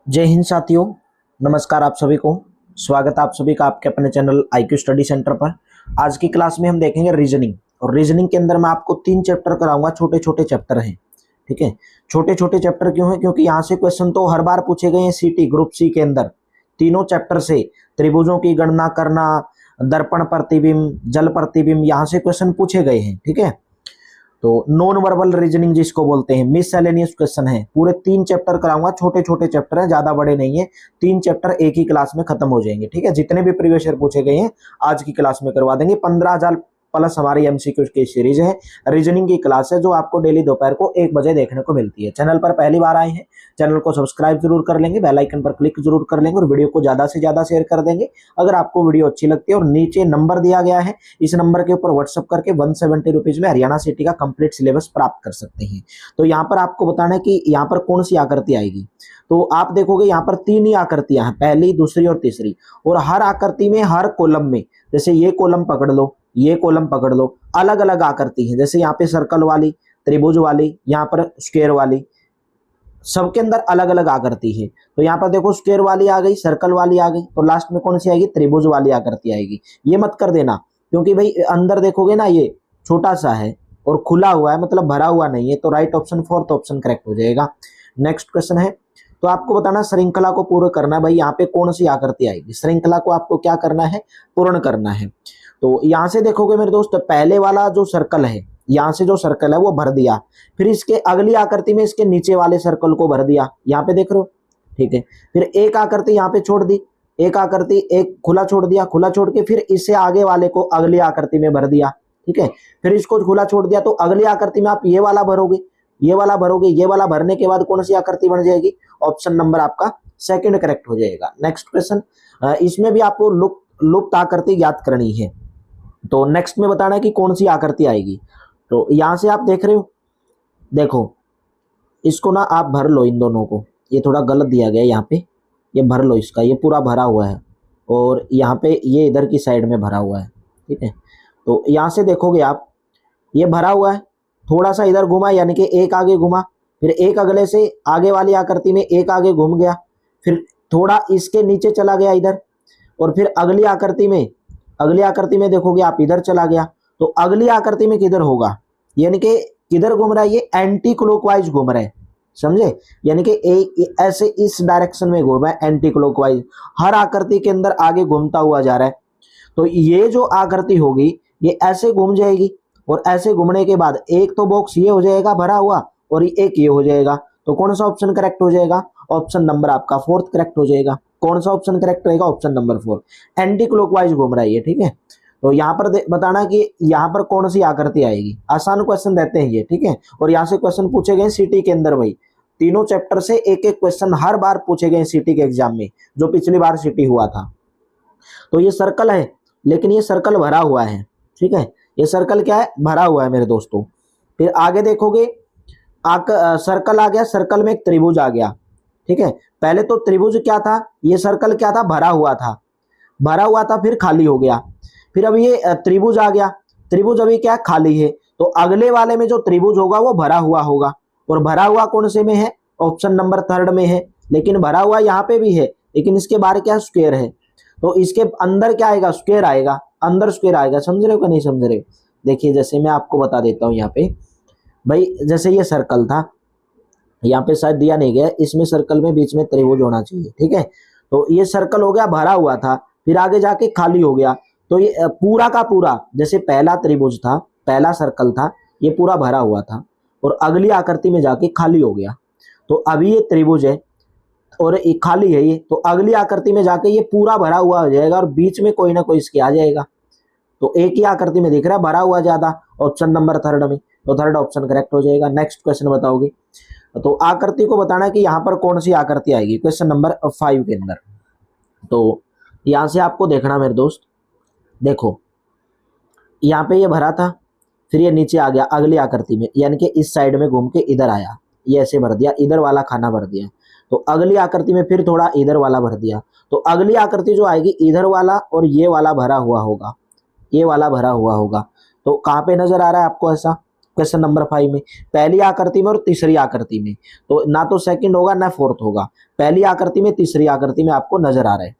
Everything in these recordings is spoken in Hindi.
जय हिंद साथियों। नमस्कार आप सभी को। स्वागत है आप सभी का आपके अपने चैनल IQ स्टडी सेंटर पर। आज की क्लास में हम देखेंगे रीजनिंग, और रीजनिंग के अंदर मैं आपको 3 चैप्टर कराऊंगा। छोटे छोटे चैप्टर हैं, ठीक है। छोटे छोटे चैप्टर क्यों हैं? क्योंकि यहाँ से क्वेश्चन तो हर बार पूछे गए हैं सीटी ग्रुप सी के अंदर। तीनों चैप्टर से त्रिभुजों की गणना करना, दर्पण प्रतिबिंब, जल प्रतिबिंब, यहाँ से क्वेश्चन पूछे गए हैं, ठीक है। तो नॉन वर्बल रीजनिंग जिसको बोलते हैं, मिससेलेनियस क्वेश्चन है। पूरे 3 चैप्टर कराऊंगा, छोटे छोटे चैप्टर हैं, ज्यादा बड़े नहीं है। 3 चैप्टर एक ही क्लास में खत्म हो जाएंगे, ठीक है। जितने भी प्रीवियस ईयर पूछे गए हैं आज की क्लास में करवा देंगे। 15,000 प्लस हमारी MCQ की सीरीज है, रीजनिंग की क्लास है, जो आपको डेली दोपहर को 1 बजे देखने को मिलती है। चैनल पर पहली बार आए हैं, चैनल को सब्सक्राइब जरूर कर लेंगे, बेल आइकन पर क्लिक जरूर कर लेंगे, और वीडियो को ज्यादा से ज्यादा शेयर कर देंगे अगर आपको वीडियो अच्छी लगती है। और नीचे नंबर दिया गया है, इस नंबर के ऊपर व्हाट्सअप करके 170 रुपीज में हरियाणा सिटी का कंप्लीट सिलेबस प्राप्त कर सकते हैं। तो यहाँ पर आपको बताना है कि यहाँ पर कौन सी आकृति आएगी। तो आप देखोगे यहाँ पर 3 ही आकृतियां हैं, पहली, दूसरी और तीसरी। और हर आकृति में, हर कॉलम में, जैसे ये कॉलम पकड़ लो, ये कॉलम पकड़ लो, अलग अलग आकृति है। जैसे यहाँ पे सर्कल वाली, त्रिभुज वाली, यहाँ पर स्क्वायर वाली, सबके अंदर अलग अलग आकृति है। तो यहाँ पर देखो स्क्वायर वाली आ गई, सर्कल वाली आ गई, तो लास्ट में कौन सी आएगी? त्रिभुज वाली आकृति आएगी। ये मत कर देना, क्योंकि भाई अंदर देखोगे ना, ये छोटा सा है और खुला हुआ है, मतलब भरा हुआ नहीं है। तो right option, fourth option correct हो जाएगा। नेक्स्ट क्वेश्चन है, तो आपको बताना श्रृंखला को पूर्ण करना है। भाई यहाँ पे कौन सी आकृति आएगी? श्रृंखला को आपको क्या करना है? पूर्ण करना है। तो यहां से देखोगे मेरे दोस्त, पहले वाला जो सर्कल है, यहां से जो सर्कल है वो भर दिया, फिर इसके अगली आकृति में इसके नीचे वाले सर्कल को भर दिया, यहाँ पे देख रहे हो, ठीक है। फिर एक आकृति यहाँ पे छोड़ दी, एक आकृति एक खुला छोड़ दिया, खुला छोड़ के फिर इससे आगे वाले को अगली आकृति में भर दिया, ठीक है। फिर इसको खुला छोड़ दिया, तो अगली आकृति में आप ये वाला भरोगे, ये वाला भरोगे, ये वाला भरने के बाद कौन सी आकृति बन जाएगी? ऑप्शन नंबर आपका सेकंड करेक्ट हो जाएगा। नेक्स्ट क्वेश्चन, इसमें भी आपको लुप्त आकृति ज्ञात करनी है। तो नेक्स्ट में बताना है कि कौन सी आकृति आएगी। तो यहां से आप देख रहे हो, देखो इसको ना आप भर लो, इन दोनों को। ये थोड़ा गलत दिया गया है यहाँ पे, ये भर लो इसका, ये पूरा भरा हुआ है, और यहाँ पे ये इधर की साइड में भरा हुआ है, ठीक है। तो यहाँ से देखोगे आप, ये भरा हुआ है, थोड़ा सा इधर घुमा, यानी कि एक आगे घुमा, फिर एक अगले से आगे वाली आकृति में एक आगे घूम गया, फिर थोड़ा इसके नीचे चला गया इधर, और फिर अगली आकृति में, अगली आकृति में देखोगे आप इधर चला गया। तो अगली आकृति में किधर होगा? यानी कि किधर घूम रहा है? ये एंटी क्लॉकवाइज घूम रहा है, समझे? यानी कि ऐसे इस डायरेक्शन में घूम रहा है, एंटी क्लॉकवाइज। हर आकृति के अंदर आगे घूमता हुआ जा रहा है। तो ये जो आकृति होगी ये ऐसे घूम जाएगी, और ऐसे घूमने के बाद एक तो बॉक्स ये हो जाएगा भरा हुआ, और एक ये हो जाएगा। तो कौन सा ऑप्शन करेक्ट हो जाएगा? ऑप्शन नंबर आपका फोर्थ करेक्ट हो जाएगा। कौन सा ऑप्शन करेक्ट रहेगा? ऑप्शन नंबर 4, एंटी क्लॉकवाइज घूम रहा है ये, ठीक है। तो यहाँ पर बताना कि यहाँ पर कौन सी आकृति आएगी। आसान क्वेश्चन रहते हैं ये, ठीक है। और यहाँ से क्वेश्चन पूछे गए सिटी के अंदर, भाई तीनों चैप्टर से एक एक क्वेश्चन हर बार पूछे गए सिटी के एग्जाम में, जो पिछली बार सिटी हुआ था। तो ये सर्कल है, लेकिन ये सर्कल भरा हुआ है, ठीक है। ये सर्कल क्या है? भरा हुआ है मेरे दोस्तों। फिर आगे देखोगे, सर्कल आ गया, सर्कल में एक त्रिभुज आ गया, ठीक है। पहले तो त्रिभुज क्या था? ये सर्कल क्या था? भरा हुआ था, भरा हुआ था, फिर खाली हो गया। फिर अब ये त्रिभुज आ गया, त्रिभुज अभी क्या? खाली है। तो अगले वाले में जो त्रिभुज होगा वो भरा हुआ होगा, और भरा हुआ कौन से में है? ऑप्शन नंबर 3 में है। लेकिन भरा हुआ यहाँ पे भी है, लेकिन इसके बाहर क्या? स्क्वायर है। तो इसके अंदर क्या आएगा? स्क्वायर आएगा, अंदर स्क्वायर आएगा। समझ रहे हो कि नहीं समझ रहे हो? देखिए जैसे मैं आपको बता देता हूँ यहाँ पे, भाई जैसे ये सर्कल था, यहाँ पे शायद दिया नहीं गया, इसमें सर्कल में बीच में त्रिभुज होना चाहिए, ठीक है। तो ये सर्कल हो गया, भरा हुआ था, फिर आगे जाके खाली हो गया। तो ये पूरा का पूरा, जैसे पहला त्रिभुज था, पहला सर्कल था, ये पूरा भरा हुआ था, और अगली आकृति में जाके खाली हो गया। तो अभी ये त्रिभुज है और ये खाली है, ये तो अगली आकृति में जाके ये पूरा भरा हुआ हो जाएगा, और बीच में कोई ना कोई इसके आ जाएगा। तो एक ही आकृति में दिख रहा है भरा हुआ ज्यादा, ऑप्शन नंबर 3 में। तो थर्ड ऑप्शन करेक्ट हो जाएगा। नेक्स्ट क्वेश्चन बताओगे, तो आकृति को बताना है कि यहाँ पर कौन सी आकृति आएगी क्वेश्चन नंबर 5 के अंदर। तो यहाँ से आपको देखना मेरे दोस्त, देखो यहाँ पे ये भरा था, फिर ये नीचे आ गया अगली आकृति में, यानी कि इस साइड में घूम के इधर आया, ये ऐसे भर दिया, इधर वाला खाना भर दिया। तो अगली आकृति में फिर थोड़ा इधर वाला भर दिया। तो अगली आकृति जो आएगी, इधर वाला और ये वाला भरा हुआ होगा, ये वाला भरा हुआ होगा। तो कहाँ पे नजर आ रहा है आपको ऐसा? क्वेश्चन नंबर 5 में, पहली आकृति में और तीसरी आकृति में, तो ना तो सेकंड होगा ना फोर्थ होगा, पहली आकृति में तीसरी आकृति में आपको नजर आ रहा है।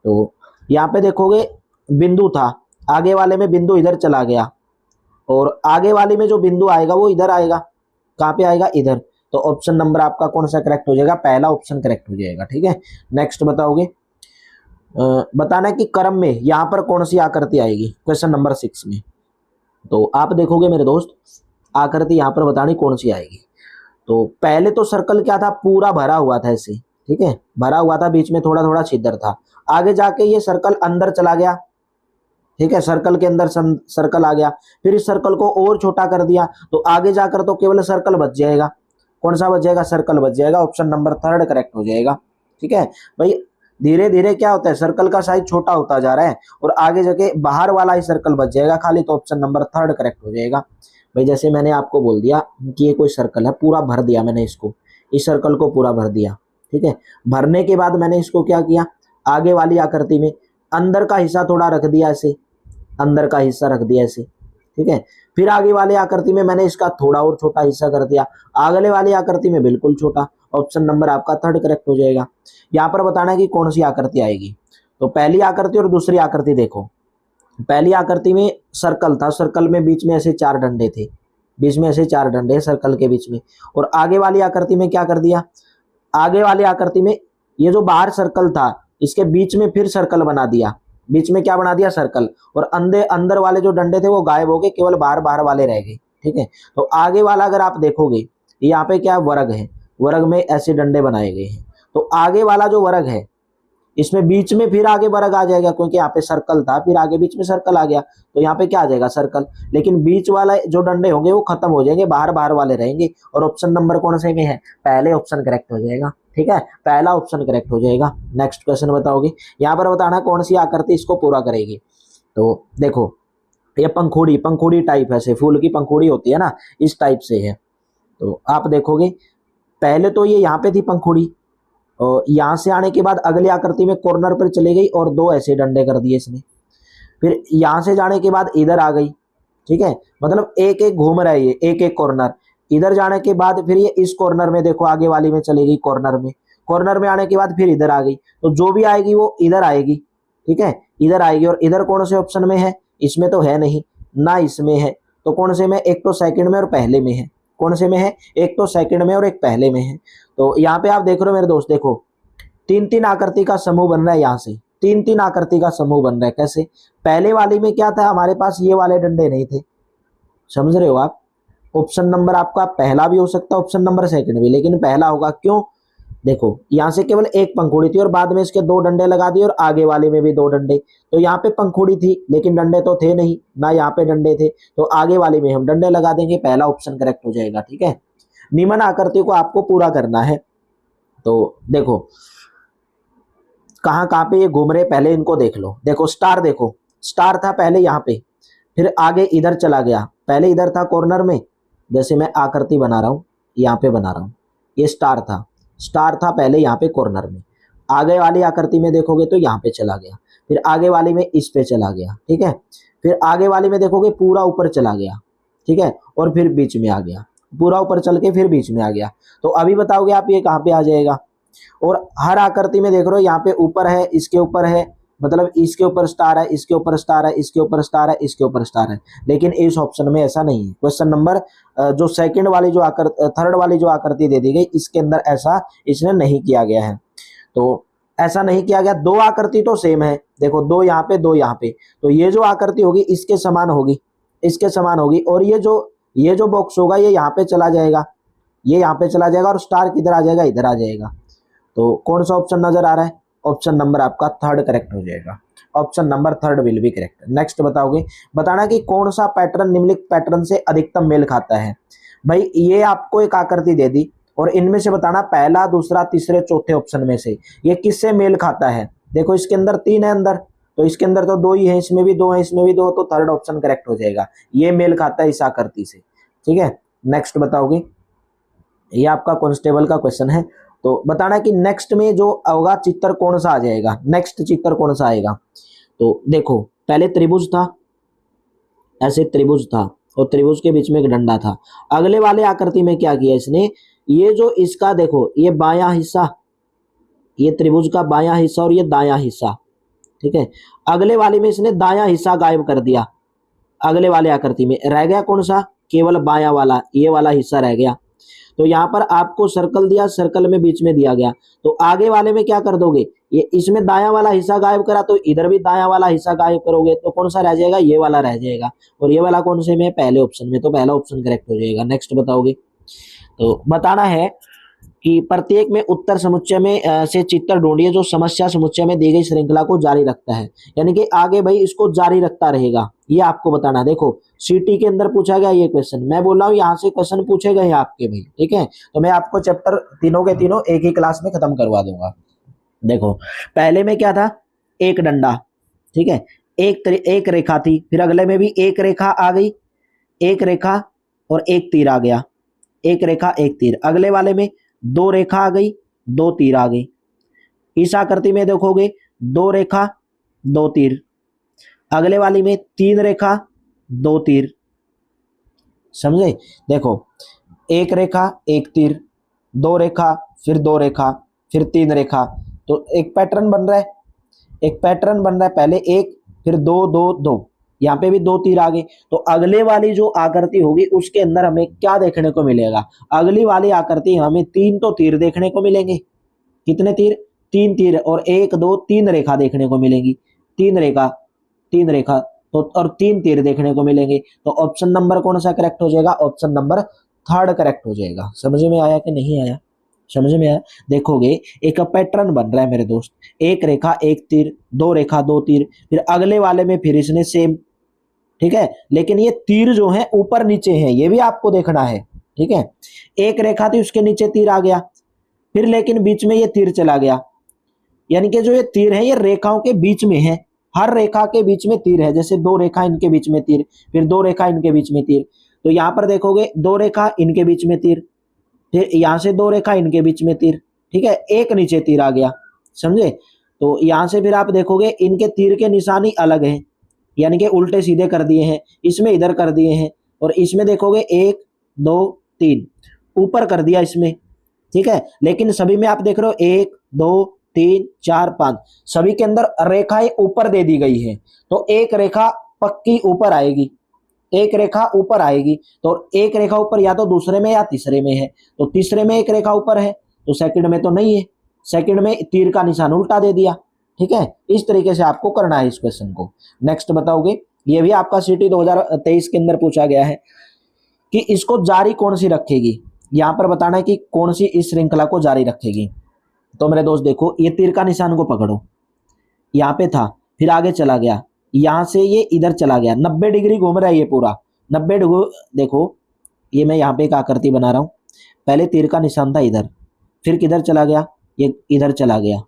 तो यहाँ पे देखोगे बिंदु था, आगे वाले में बिंदु इधर चला गया और आगे वाले में जो बिंदु आएगा वो इधर आएगा, कहाँ पे आएगा, इधर। तो ऑप्शन नंबर आपका कौन सा करेक्ट हो जाएगा, पहला ऑप्शन करेक्ट हो जाएगा। ठीक है, नेक्स्ट बताओगे, बताना कि क्रम में यहाँ पर कौन सी आकृति आएगी क्वेश्चन नंबर 6 में। तो आप देखोगे मेरे दोस्त, आकृति यहाँ पर बतानी कौन सी आएगी। तो पहले तो सर्कल क्या था, पूरा भरा हुआ था ऐसे, ठीक है, भरा हुआ था, बीच में थोड़ा थोड़ा छिद्र था, आगे जाके ये सर्कल अंदर चला गया, ठीक है, सर्कल के अंदर सर्कल आ गया, फिर इस सर्कल को और छोटा कर दिया, तो आगे जाकर तो केवल सर्कल बच जाएगा। कौन सा बच जाएगा, सर्कल बच जाएगा, ऑप्शन नंबर 3 करेक्ट हो जाएगा। ठीक है भाई, धीरे धीरे क्या होता है, सर्कल का साइज छोटा होता जा रहा है और आगे जाके बाहर वाला ही सर्कल बच जाएगा खाली, तो ऑप्शन नंबर 3 करेक्ट हो जाएगा। भाई जैसे मैंने आपको बोल दिया कि ये कोई सर्कल है, पूरा भर दिया मैंने इसको, इस सर्कल को पूरा भर दिया, ठीक है, भरने के बाद मैंने इसको क्या किया, आगे वाली आकृति में अंदर का हिस्सा थोड़ा रख दिया ऐसे, अंदर का हिस्सा रख दिया ऐसे, ठीक है, फिर आगे वाली आकृति में मैंने इसका थोड़ा और छोटा हिस्सा कर दिया, अगले वाली आकृति में बिल्कुल छोटा, ऑप्शन नंबर आपका 3 करेक्ट हो जाएगा। यहाँ पर बताना है कि कौन सी आकृति आएगी। तो पहली आकृति और दूसरी आकृति देखो, पहली आकृति में सर्कल था, सर्कल में बीच में ऐसे 4 डंडे थे, बीच में ऐसे 4 डंडे सर्कल के बीच में, और आगे वाली आकृति में क्या कर दिया, आगे वाली आकृति में ये जो बाहर सर्कल था इसके बीच में फिर सर्कल बना दिया, बीच में क्या बना दिया, सर्कल, और अंदर वाले जो डंडे थे वो गायब हो गए, केवल बाहर बाहर वाले रह गए। ठीक है, तो आगे वाला अगर आप देखोगे, यहाँ पे क्या वर्ग है, वर्ग में ऐसे डंडे बनाए गए हैं, तो आगे वाला जो वर्ग है इसमें बीच में फिर आगे वर्ग आ जाएगा, क्योंकि यहाँ पे सर्कल था, फिर आगे बीच में सर्कल आ गया, तो यहाँ पे क्या आ जाएगा, सर्कल, लेकिन बीच वाला जो डंडे होंगे वो खत्म हो जाएंगे, बाहर बाहर वाले रहेंगे, और ऑप्शन नंबर कौन से में है, पहले ऑप्शन करेक्ट हो जाएगा। ठीक है, पहला ऑप्शन करेक्ट हो जाएगा। नेक्स्ट क्वेश्चन बताओगे, यहाँ पर बताना कौन सी आकृति इसको पूरा करेगी। तो देखो ये पंखुड़ी, पंखुड़ी टाइप ऐसे फूल की पंखुड़ी होती है ना, इस टाइप से है। तो आप देखोगे पहले तो ये यहाँ पे थी पंखुड़ी, और यहाँ से आने के बाद अगली आकृति में कॉर्नर पर चली गई और 2 ऐसे डंडे कर दिए इसने, फिर यहाँ से जाने के बाद इधर आ गई, ठीक है, मतलब एक एक घूम रहा है ये, एक एक कॉर्नर, इधर जाने के बाद फिर ये इस कॉर्नर में देखो आगे वाली में चली गई, कॉर्नर में, कॉर्नर में आने के बाद फिर इधर आ गई, तो जो भी आएगी वो इधर आएगी, ठीक है, इधर आएगी, और इधर कौन से ऑप्शन में है, इसमें तो है नहीं ना, इसमें है, तो कौन से में, एक तो सेकंड में और पहले में है, कौन से में है, एक तो सेकंड में और एक पहले में है। तो यहाँ पे आप देख रहे हो मेरे दोस्त, देखो 3-3 आकृति का समूह बन रहा है, यहाँ से 3-3 आकृति का समूह बन रहा है। कैसे, पहले वाली में क्या था, हमारे पास ये वाले डंडे नहीं थे, समझ रहे हो आप, ऑप्शन नंबर आपका पहला भी हो सकता है, ऑप्शन नंबर सेकंड भी, लेकिन पहला होगा, क्यों, देखो यहाँ से केवल एक पंखुड़ी थी और बाद में इसके 2 डंडे लगा दिए, और आगे वाले में भी 2 डंडे, तो यहाँ पे पंखुड़ी थी लेकिन डंडे तो थे नहीं ना, यहाँ पे डंडे थे, तो आगे वाले में हम डंडे लगा देंगे, पहला ऑप्शन करेक्ट हो जाएगा। ठीक है, निम्न आकृति को आपको पूरा करना है। तो देखो कहाँ कहाँ पे ये घूम रहे, पहले इनको देख लो, देखो स्टार, देखो स्टार था पहले यहाँ पे, फिर आगे इधर चला गया, पहले इधर था कॉर्नर में, जैसे मैं आकृति बना रहा हूँ, यहाँ पे बना रहा हूँ, ये स्टार था, स्टार था पहले यहाँ पे कॉर्नर में, आगे वाली आकृति में देखोगे तो यहाँ पे चला गया, फिर आगे वाली में इस पे चला गया, ठीक है, फिर आगे वाली में देखोगे पूरा ऊपर चला गया, ठीक है, और फिर बीच में आ गया, पूरा ऊपर चल के फिर बीच में आ गया। तो अभी बताओगे आप ये कहाँ पे आ जाएगा, और हर आकृति में देख रहे हो यहाँ पे ऊपर है, इसके ऊपर है, मतलब इसके ऊपर स्टार है, इसके ऊपर स्टार है, इसके ऊपर स्टार है, इसके ऊपर स्टार है, लेकिन इस ऑप्शन में ऐसा नहीं है। क्वेश्चन नंबर जो सेकंड वाली जो थर्ड वाली जो आकृति दे दी गई, इसके अंदर ऐसा इसने नहीं किया गया है, तो ऐसा नहीं किया गया। 2 आकृति तो सेम है, देखो 2 यहाँ पे 2 यहाँ पे, तो ये जो आकृति होगी इसके समान होगी, इसके समान होगी, और ये जो बॉक्स होगा ये यहाँ पे चला जाएगा, ये यहाँ पे चला जाएगा, और स्टार किधर आ जाएगा, इधर आ जाएगा। तो कौन सा ऑप्शन नजर आ रहा है, ऑप्शन नंबर आपका 3 करेक्ट हो जाएगा, option number 3 will be correct. Next बताओगे, बताना कि कौन सा पैटर्न निम्नलिखित पैटर्न से अधिकतम मेल खाता है। भाई ये आपको एक आकृति दे दी और इनमें से बताना पहला, दूसरा, तीसरे, चौथे ऑप्शन में से ये किससे मेल खाता है। देखो इसके अंदर 3 है अंदर, तो इसके अंदर तो 2 ही है, इसमें भी 2 है, इसमें भी 2, तो 3rd ऑप्शन करेक्ट हो जाएगा, ये मेल खाता है इस आकृति से। ठीक है, नेक्स्ट बताओगे, ये आपका कांस्टेबल का क्वेश्चन है, तो बताना कि नेक्स्ट में जो होगा चित्र कौन सा आ जाएगा, नेक्स्ट चित्र कौन सा आएगा। तो देखो पहले त्रिभुज था, ऐसे त्रिभुज था, और त्रिभुज के बीच में एक डंडा था। अगले वाले आकृति में क्या किया इसने, ये जो इसका देखो ये बायां हिस्सा, ये त्रिभुज का बायां हिस्सा और ये दायां हिस्सा, ठीक है। अगले वाले में इसने दायां हिस्सा गायब कर दिया। अगले वाले आकृति में रह गया कौन सा, केवल बायां वाला, ये वाला हिस्सा रह गया। तो यहाँ पर आपको सर्कल दिया, सर्कल में बीच में दिया गया। तो आगे वाले में क्या कर दोगे, ये इसमें दायां वाला हिस्सा गायब करा तो इधर भी दायां वाला हिस्सा गायब करोगे तो कौन सा रह जाएगा, ये वाला रह जाएगा। और ये वाला कौन से में, पहले ऑप्शन में, तो पहला ऑप्शन करेक्ट हो जाएगा। नेक्स्ट बताओगे, तो बताना है कि प्रत्येक में उत्तर समुच्चय में से चित्र ढूंढिए जो समस्या समुच्चय में दी गई श्रृंखला को जारी रखता है, यानी कि आगे भाई इसको जारी रखता रहेगा, ये आपको बताना है। देखो सीटी के अंदर पूछा गया ये क्वेश्चन, मैं बोल रहा हूँ यहाँ से क्वेश्चन पूछे गए आपके भाई, ठीक है। तो मैं आपको चैप्टर तीनों के तीनों एक ही क्लास में खत्म करवा दूंगा। देखो पहले में क्या था, एक डंडा, ठीक है, एक रेखा थी, फिर अगले में भी एक रेखा आ गई, एक रेखा और एक तीर आ गया, एक रेखा एक तीर। अगले वाले में दो रेखा आ गई, दो तीर आ गई। इस आकृति में देखोगे दो रेखा दो तीर। अगले वाली में तीन रेखा दो तीर, समझे। देखो एक रेखा एक तीर, दो रेखा फिर दो रेखा फिर तीन रेखा, तो एक पैटर्न बन रहा है, एक पैटर्न बन रहा है। पहले एक, फिर दो दो दो, यहाँ पे भी दो तीर आ गए। तो अगले वाली जो आकृति होगी उसके अंदर हमें क्या देखने को मिलेगा, अगली वाली आकृति हमें तीन तो तीर देखने को मिलेंगे। कितने तीर, तीन तीर, और एक दो तीन रेखा देखने को मिलेंगी, तीन रेखा तीन रेखा, तो और तीन तीर देखने को मिलेंगे। तो ऑप्शन नंबर कौन सा करेक्ट हो जाएगा, ऑप्शन नंबर थर्ड करेक्ट हो जाएगा। समझ में आया कि नहीं आया, समझ में आया। देखोगे एक पैटर्न बन रहा है मेरे दोस्त, एक रेखा एक तीर, दो रेखा दो तीर, फिर अगले वाले में फिर इसने सेम, ठीक है, लेकिन ये तीर जो है ऊपर नीचे है, ये भी आपको देखना है, ठीक है। एक रेखा थी उसके नीचे तीर आ गया, फिर लेकिन बीच में ये तीर चला गया, यानी कि जो ये तीर है ये रेखाओं के बीच में है, हर रेखा के बीच में तीर है। जैसे दो रेखा इनके बीच में तीर, फिर दो रेखा इनके बीच में तीर, तो यहां पर देखोगे दो रेखा इनके बीच में तीर, फिर यहां से दो रेखा इनके बीच में तीर, ठीक है, एक नीचे तीर आ गया, समझे। तो यहां से फिर आप देखोगे इनके तीर के निशानी अलग है, यानी कि उल्टे सीधे कर दिए हैं, इसमें इधर कर दिए हैं, और इसमें देखोगे एक दो तीन ऊपर कर दिया इसमें, ठीक है। लेकिन सभी में आप देख रहे हो एक दो तीन चार पांच, सभी के अंदर रेखाएं ऊपर दे दी गई है। तो एक रेखा पक्की ऊपर आएगी, एक रेखा ऊपर आएगी, तो एक रेखा ऊपर या तो दूसरे में या तीसरे में है, तो तीसरे में एक रेखा ऊपर है, तो सेकंड में तो नहीं है, सेकंड में तीर का निशान उल्टा दे दिया, ठीक है। इस तरीके से आपको करना है इस क्वेश्चन को। नेक्स्ट बताओगे, ये भी आपका सीटी 2023 के अंदर पूछा गया है कि इसको जारी कौन सी रखेगी, यहां पर बताना है कि कौन सी इस श्रृंखला को जारी रखेगी। तो मेरे दोस्त देखो ये तीर का निशान को पकड़ो, यहाँ पे था फिर आगे चला गया, यहां से ये इधर चला गया, 90 डिग्री घूम रहा है ये पूरा 90 डिग्री। देखो ये मैं यहाँ पे एक आकृति बना रहा हूं, पहले तीर का निशान था इधर, फिर किधर चला गया, ये इधर चला गया,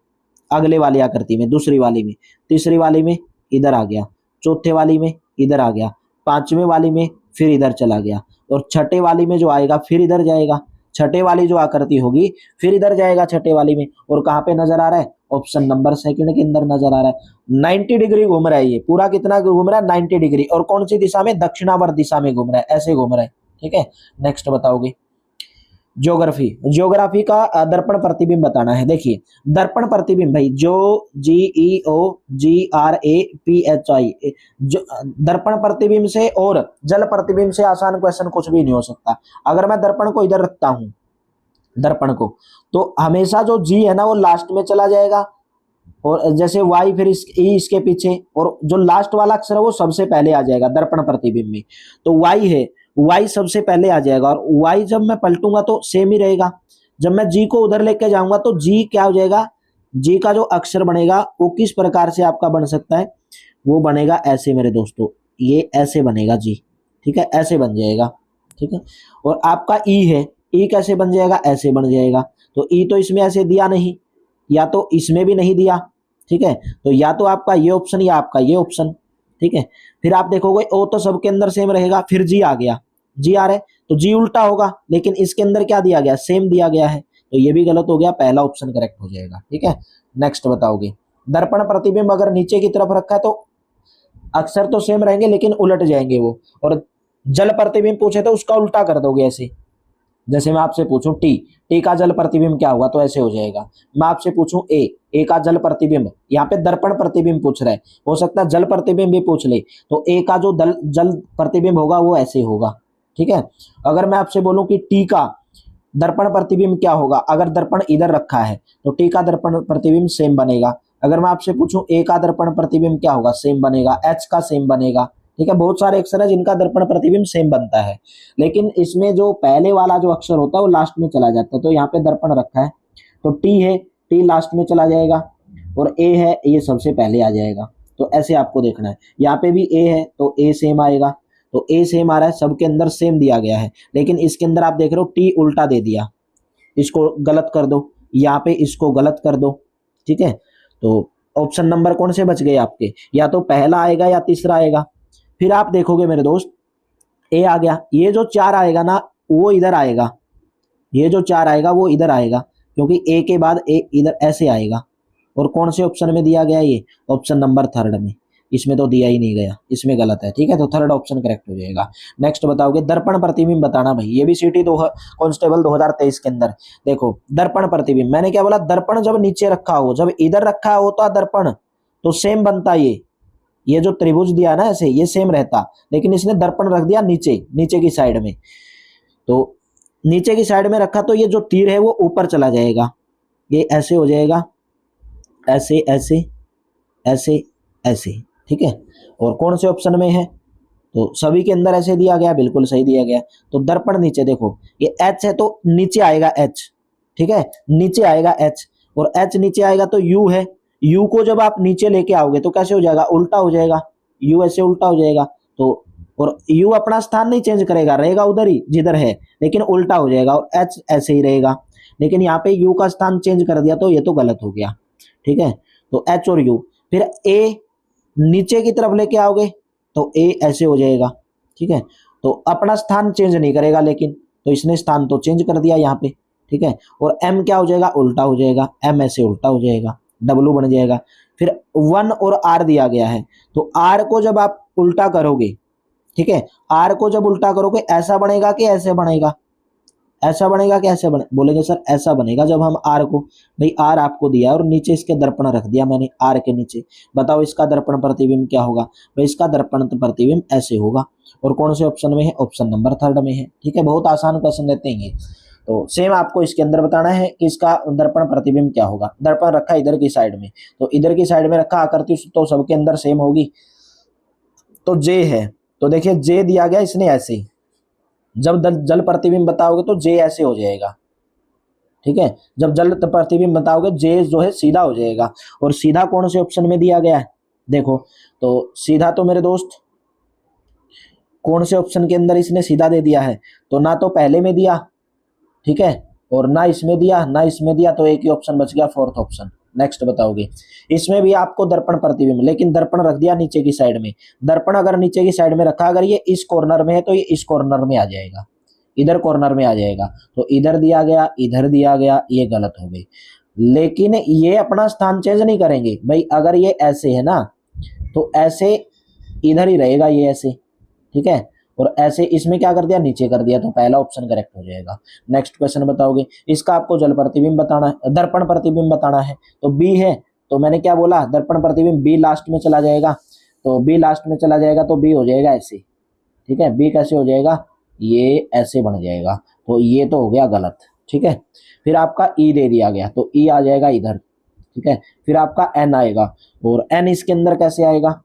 अगले वाली आकृति में, दूसरी वाली में, तीसरी वाली में इधर आ गया, चौथे वाली में इधर आ गया, पांचवें वाली में फिर इधर चला गया, और छठे वाली में जो आएगा फिर इधर जाएगा, छठे वाली जो आकृति होगी फिर इधर जाएगा छठे वाली में। और कहाँ पे नजर आ रहा है, ऑप्शन नंबर सेकंड के अंदर नजर आ रहा है। 90 डिग्री घूम रहा है ये पूरा, कितना घूम रहा है 90 डिग्री, और कौन सी दिशा में, दक्षिणावर्त दिशा में घूम रहा है, ऐसे घूम रहा है, ठीक है। नेक्स्ट बताओगे ज्योग्राफी, ज्योग्राफी का दर्पण प्रतिबिंब बताना है। देखिए दर्पण प्रतिबिंब भाई, जो GEOGRAPHI, जो दर्पण प्रतिबिंब से और जल प्रतिबिंब से आसान क्वेश्चन कुछ भी नहीं हो सकता। अगर मैं दर्पण को इधर रखता हूं, दर्पण को, तो हमेशा जो जी है ना वो लास्ट में चला जाएगा, और जैसे वाई फिर इसके पीछे, और जो लास्ट वाला अक्षर है वो सबसे पहले आ जाएगा दर्पण प्रतिबिंब में। तो वाई है, वाई सबसे पहले आ जाएगा, और वाई जब मैं पलटूंगा तो सेम ही रहेगा। जब मैं जी को उधर लेके जाऊंगा तो जी क्या हो जाएगा, जी का जो अक्षर बनेगा वो किस प्रकार से आपका बन सकता है, वो बनेगा ऐसे मेरे दोस्तों, ये ऐसे बनेगा जी, ठीक है, ऐसे बन जाएगा, ठीक है। और आपका ई है, ई कैसे बन जाएगा, ऐसे बन जाएगा। तो ई तो इसमें ऐसे दिया नहीं, या तो इसमें भी नहीं दिया, ठीक है, तो या तो आपका ये ऑप्शन या आपका ये ऑप्शन, ठीक है। फिर आप देखोगे ओ तो सबके अंदर सेम रहेगा, फिर जी आ गया, जी आ रहा है तो जी उल्टा होगा, लेकिन इसके अंदर क्या दिया गया, सेम दिया गया है, तो ये भी गलत हो गया, पहला ऑप्शन करेक्ट हो जाएगा, ठीक है। नेक्स्ट बताओगे, दर्पण प्रतिबिंब अगर नीचे की तरफ रखा है तो अक्षर तो सेम रहेंगे लेकिन उलट जाएंगे वो, और जल प्रतिबिंब पूछे तो उसका उल्टा कर दोगे ऐसे। जैसे मैं आपसे पूछूं टी का जल प्रतिबिंब क्या होगा, तो ऐसे हो जाएगा। मैं आपसे पूछूं ए का जल प्रतिबिंब, यहाँ पे दर्पण प्रतिबिंब पूछ रहा है, हो सकता है जल प्रतिबिंब भी पूछ ले, तो ए का जो जल प्रतिबिंब होगा वो ऐसे होगा। ठीक है। अगर मैं आपसे बोलूं कि टी का दर्पण प्रतिबिंब क्या होगा, अगर दर्पण इधर रखा है तो टी का दर्पण प्रतिबिंब सेम बनेगा। अगर मैं आपसे पूछूं ए का दर्पण प्रतिबिंब क्या होगा, सेम बनेगा। एच का सेम बनेगा। ठीक है, बहुत सारे अक्षर है जिनका दर्पण प्रतिबिंब सेम बनता है, लेकिन इसमें जो पहले वाला जो अक्षर होता है वो लास्ट में चला जाता है। तो यहाँ पे दर्पण रखा है तो टी है, टी लास्ट में चला जाएगा, और ए है, ये सबसे पहले आ जाएगा। तो ऐसे आपको देखना है। यहाँ पे भी ए है तो ए सेम आएगा, तो ए सेम आ रहा है, सबके अंदर सेम दिया गया है, लेकिन इसके अंदर आप देख रहे हो टी उल्टा दे दिया, इसको गलत कर दो, यहाँ पे इसको गलत कर दो। ठीक है, तो ऑप्शन नंबर कौन से बच गए आपके, या तो पहला आएगा या तीसरा आएगा। फिर आप देखोगे मेरे दोस्त, ए आ गया, ये जो 4 आएगा ना वो इधर आएगा, ये जो 4 आएगा वो इधर आएगा, क्योंकि ए के बाद ए इधर ऐसे आएगा। और कौन से ऑप्शन में दिया गया, ये ऑप्शन नंबर 3 में, इसमें तो दिया ही नहीं गया, इसमें गलत है। ठीक है, तो 3rd ऑप्शन करेक्ट हो जाएगा। नेक्स्ट बताओगे दर्पण प्रतिबिंब बताना भाई, ये भी सीटी दो कांस्टेबल 2023 के अंदर। देखो दर्पण प्रतिबिंब, मैंने क्या बोला, दर्पण जब नीचे रखा हो, जब इधर रखा होता दर्पण तो सेम बनता, ये जो त्रिभुज दिया ना ऐसे, ये सेम रहता, लेकिन इसने दर्पण रख दिया नीचे, नीचे की साइड में। तो नीचे की साइड में रखा तो ये जो तीर है वो ऊपर चला जाएगा, ये ऐसे हो जाएगा, ऐसे ऐसे ऐसे ऐसे। ठीक है, और कौन से ऑप्शन में है, तो सभी के अंदर ऐसे दिया गया, बिल्कुल सही दिया गया। तो दर्पण नीचे देखो, ये एच है तो नीचे आएगा एच। ठीक है, नीचे आएगा एच, और एच नीचे आएगा तो यू है, यू को जब आप नीचे लेके आओगे तो कैसे हो जाएगा, उल्टा हो जाएगा, यू ऐसे उल्टा हो जाएगा। तो और यू अपना स्थान नहीं चेंज करेगा, रहेगा उधर ही जिधर है, लेकिन उल्टा हो जाएगा, और एच ऐसे ही रहेगा। लेकिन यहाँ पे यू का स्थान चेंज कर दिया तो ये तो गलत हो गया। ठीक है, तो एच और यू, फिर ए नीचे की तरफ लेके आओगे तो ए ऐसे हो जाएगा। ठीक है, तो अपना स्थान चेंज नहीं करेगा, लेकिन तो इसने स्थान तो चेंज कर दिया यहाँ पे। ठीक है, और एम क्या हो जाएगा, उल्टा हो जाएगा, एम ऐसे उल्टा हो जाएगा, डब्लू बन जाएगा। फिर 1 और आर दिया गया है, तो आर को जब आप उल्टा करोगे, ठीक है, आर को जब उल्टा करोगे ऐसा बनेगा कि ऐसे बनेगा, ऐसा बनेगा कि ऐसे बोलेंगे सर ऐसा बनेगा। जब हम आर को, भाई आर आपको दिया और नीचे इसके दर्पण रख दिया मैंने आर के नीचे, बताओ इसका दर्पण प्रतिबिंब क्या होगा, भाई इसका दर्पण प्रतिबिंब ऐसे होगा। और कौन से ऑप्शन में है, ऑप्शन नंबर 3 में है। ठीक है, बहुत आसान क्वेश्चन रहते हैं ये। तो सेम आपको इसके अंदर बताना है कि इसका दर्पण प्रतिबिंब क्या होगा। दर्पण रखा इधर की साइड में, तो इधर की साइड में रखा, आकृति तो सबके अंदर सेम होगी। तो जे है, तो देखिए जे दिया गया इसने ऐसे, जब जल प्रतिबिंब बताओगे तो जे ऐसे हो जाएगा। ठीक है, जब जल प्रतिबिंब बताओगे जे जो है सीधा हो जाएगा। और सीधा कौन से ऑप्शन में दिया गया है, देखो तो सीधा तो मेरे दोस्त कौन से ऑप्शन के अंदर इसने सीधा दे दिया है, तो ना तो पहले में दिया, ठीक है, और ना इसमें दिया ना इसमें दिया, तो एक ही ऑप्शन बच गया, 4th ऑप्शन। नेक्स्ट बताओगे, इसमें भी आपको दर्पण प्रतिबिंब, लेकिन दर्पण रख दिया नीचे की साइड में। दर्पण अगर नीचे की साइड में रखा, अगर ये इस कॉर्नर में है तो ये इस कॉर्नर में आ जाएगा, इधर कॉर्नर में आ जाएगा। तो इधर दिया गया इधर दिया गया, ये गलत हो गई। लेकिन ये अपना स्थान चेंज नहीं करेंगे भाई, अगर ये ऐसे है ना तो ऐसे इधर ही रहेगा, ये ऐसे। ठीक है, और ऐसे इसमें क्या कर दिया, नीचे कर दिया, तो पहला ऑप्शन करेक्ट हो जाएगा। नेक्स्ट क्वेश्चन बताओगे, इसका आपको जल प्रतिबिंब बताना है, दर्पण प्रतिबिंब बताना है, तो बी है। तो मैंने क्या बोला, दर्पण प्रतिबिंब बी लास्ट में चला जाएगा, तो बी लास्ट में चला जाएगा तो बी हो जाएगा ऐसे। ठीक है, बी कैसे हो जाएगा, ये ऐसे बन जाएगा, तो ये तो हो गया गलत। ठीक है, फिर आपका ई दे दिया गया, तो ई आ जाएगा इधर। ठीक है, फिर आपका एन आएगा, और एन इसके अंदर कैसे आएगा,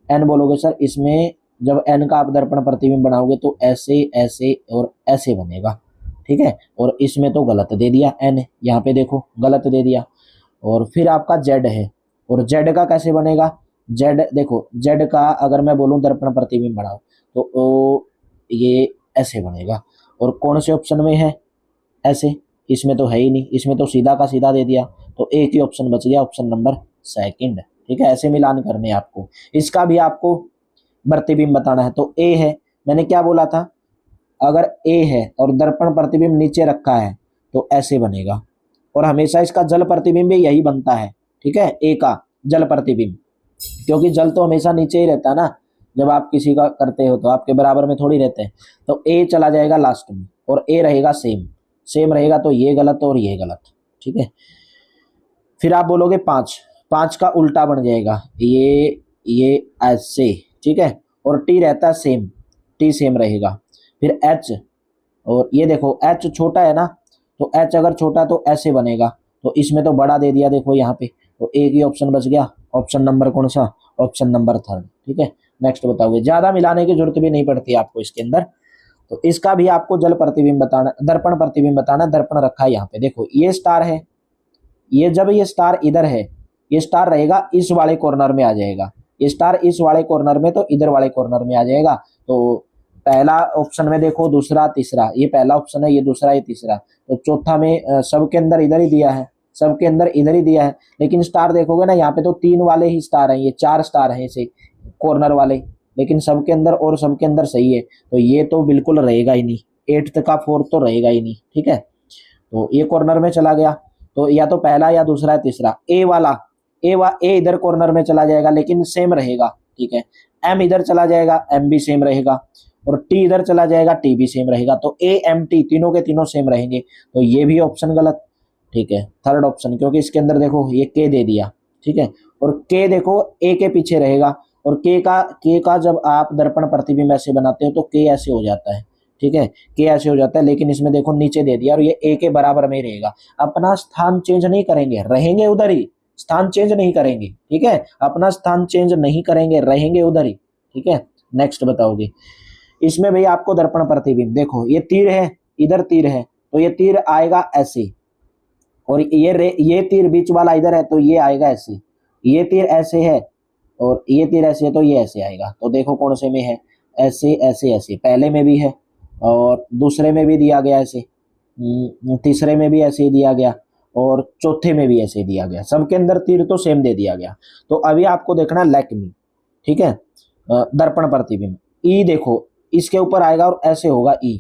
एन बोलोगे सर इसमें जब एन का आप दर्पण प्रतिबिंब बनाओगे तो ऐसे ऐसे और ऐसे बनेगा। ठीक है, और इसमें तो गलत दे दिया, एन यहाँ पे देखो गलत दे दिया। और फिर आपका जेड है, और जेड का कैसे बनेगा, जेड देखो, जेड का अगर मैं बोलूँ दर्पण प्रतिबिंब बनाओ तो ये ऐसे बनेगा। और कौन से ऑप्शन में है ऐसे, इसमें तो है ही नहीं, इसमें तो सीधा का सीधा दे दिया, तो एक ही ऑप्शन बच गया, ऑप्शन नंबर 2। ठीक है, ऐसे मिलान करने आपको। इसका भी आपको प्रतिबिंब बताना है, तो ए है, मैंने क्या बोला था, अगर ए है और दर्पण प्रतिबिंब नीचे रखा है तो ऐसे बनेगा, और हमेशा इसका जल प्रतिबिंब भी यही बनता है। ठीक है, ए का जल प्रतिबिंब, क्योंकि जल तो हमेशा नीचे ही रहता है ना, जब आप किसी का करते हो तो आपके बराबर में थोड़ी रहते हैं, तो ए चला जाएगा लास्ट में और ए रहेगा सेम, सेम रहेगा तो ये गलत और ये गलत, ठीक है। फिर आप बोलोगे 5, 5 का उल्टा बन जाएगा ये ऐसे, ठीक है, और टी रहता है सेम, टी सेम रहेगा। फिर एच, और ये देखो एच छोटा है ना, तो एच अगर छोटा तो ऐसे बनेगा, तो इसमें तो बड़ा दे दिया देखो यहाँ पे, तो एक ही ऑप्शन बच गया, ऑप्शन नंबर कौन सा, ऑप्शन नंबर 3, ठीक है। नेक्स्ट बताओगे, ज्यादा मिलाने की जरूरत भी नहीं पड़ती आपको इसके अंदर। तो इसका भी आपको जल प्रतिबिंब बताना, दर्पण प्रतिबिंब बताना, दर्पण रखा है यहाँ पे, देखो ये स्टार है, ये जब ये स्टार इधर है, ये स्टार रहेगा इस वाले कॉर्नर में आ जाएगा, ये स्टार इस वाले कॉर्नर में तो इधर वाले कॉर्नर में आ जाएगा। तो पहला ऑप्शन में देखो, दूसरा तीसरा, ये पहला ऑप्शन है, ये दूसरा, ये तीसरा, तो चौथा में सबके अंदर इधर ही दिया है, सबके अंदर इधर ही दिया है, लेकिन स्टार देखोगे ना यहाँ पे तो 3 वाले ही स्टार हैं, ये 4 स्टार हैं इसे कॉर्नर वाले, लेकिन सबके अंदर और सबके अंदर सही है, तो ये तो बिल्कुल रहेगा ही नहीं, 8th का 4th तो रहेगा ही नहीं, ठीक है। तो ये कॉर्नर में चला गया, तो या तो पहला या दूसरा या तीसरा, ए इधर कॉर्नर में चला जाएगा लेकिन सेम रहेगा, ठीक है। एम इधर चला जाएगा, एम भी सेम रहेगा, और टी इधर चला जाएगा, टी भी सेम रहेगा, तो ए एम टी तीनों के तीनों सेम रहेंगे, तो ये भी ऑप्शन गलत, ठीक है। थर्ड ऑप्शन, क्योंकि इसके अंदर देखो ये के दे दिया, ठीक है, और के देखो ए के पीछे रहेगा, और के का जब आप दर्पण प्रतिबिंब ऐसे बनाते हो तो के ऐसे हो जाता है, ठीक है, के ऐसे हो जाता है, लेकिन इसमें देखो नीचे दे दिया और ये ए के बराबर में ही रहेगा, अपना स्थान चेंज नहीं करेंगे, रहेंगे उधर ही, स्थान चेंज नहीं करेंगे, ठीक है, अपना स्थान चेंज नहीं करेंगे, रहेंगे उधर ही, ठीक है। नेक्स्ट बताओगे, इसमें भैया आपको दर्पण प्रतिबिंब, देखो ये तीर है, इधर तीर है, तो ये तीर आएगा ऐसे, और ये तीर बीच वाला इधर है तो ये आएगा ऐसे, ये तीर ऐसे है और ये तीर ऐसे है तो ये ऐसे आएगा, तो देखो कौन से में है, ऐसे ऐसे ऐसे, पहले में भी है और दूसरे में भी दिया गया ऐसे, तीसरे में भी ऐसे ही दिया गया और चौथे में भी ऐसे ही दिया गया, सबके अंदर तीर तो सेम दे दिया गया। तो अभी आपको देखना लेकमी, ठीक है, दर्पण प्रतिबिंब, ई देखो इसके ऊपर आएगा और ऐसे होगा ई,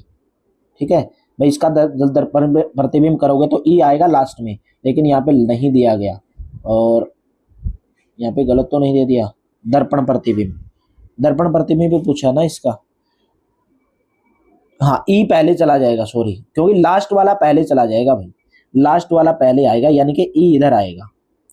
ठीक है भाई, इसका दर्पण प्रतिबिंब करोगे तो ई आएगा लास्ट में, लेकिन यहाँ पे नहीं दिया गया, और यहाँ पे गलत तो नहीं दे दिया, दर्पण प्रतिबिंब, दर्पण प्रतिबिंब भी पूछा ना इसका, हाँ ई पहले चला जाएगा, सॉरी, क्योंकि लास्ट वाला पहले चला जाएगा भाई, लास्ट वाला पहले आएगा, यानी कि ई इधर आएगा,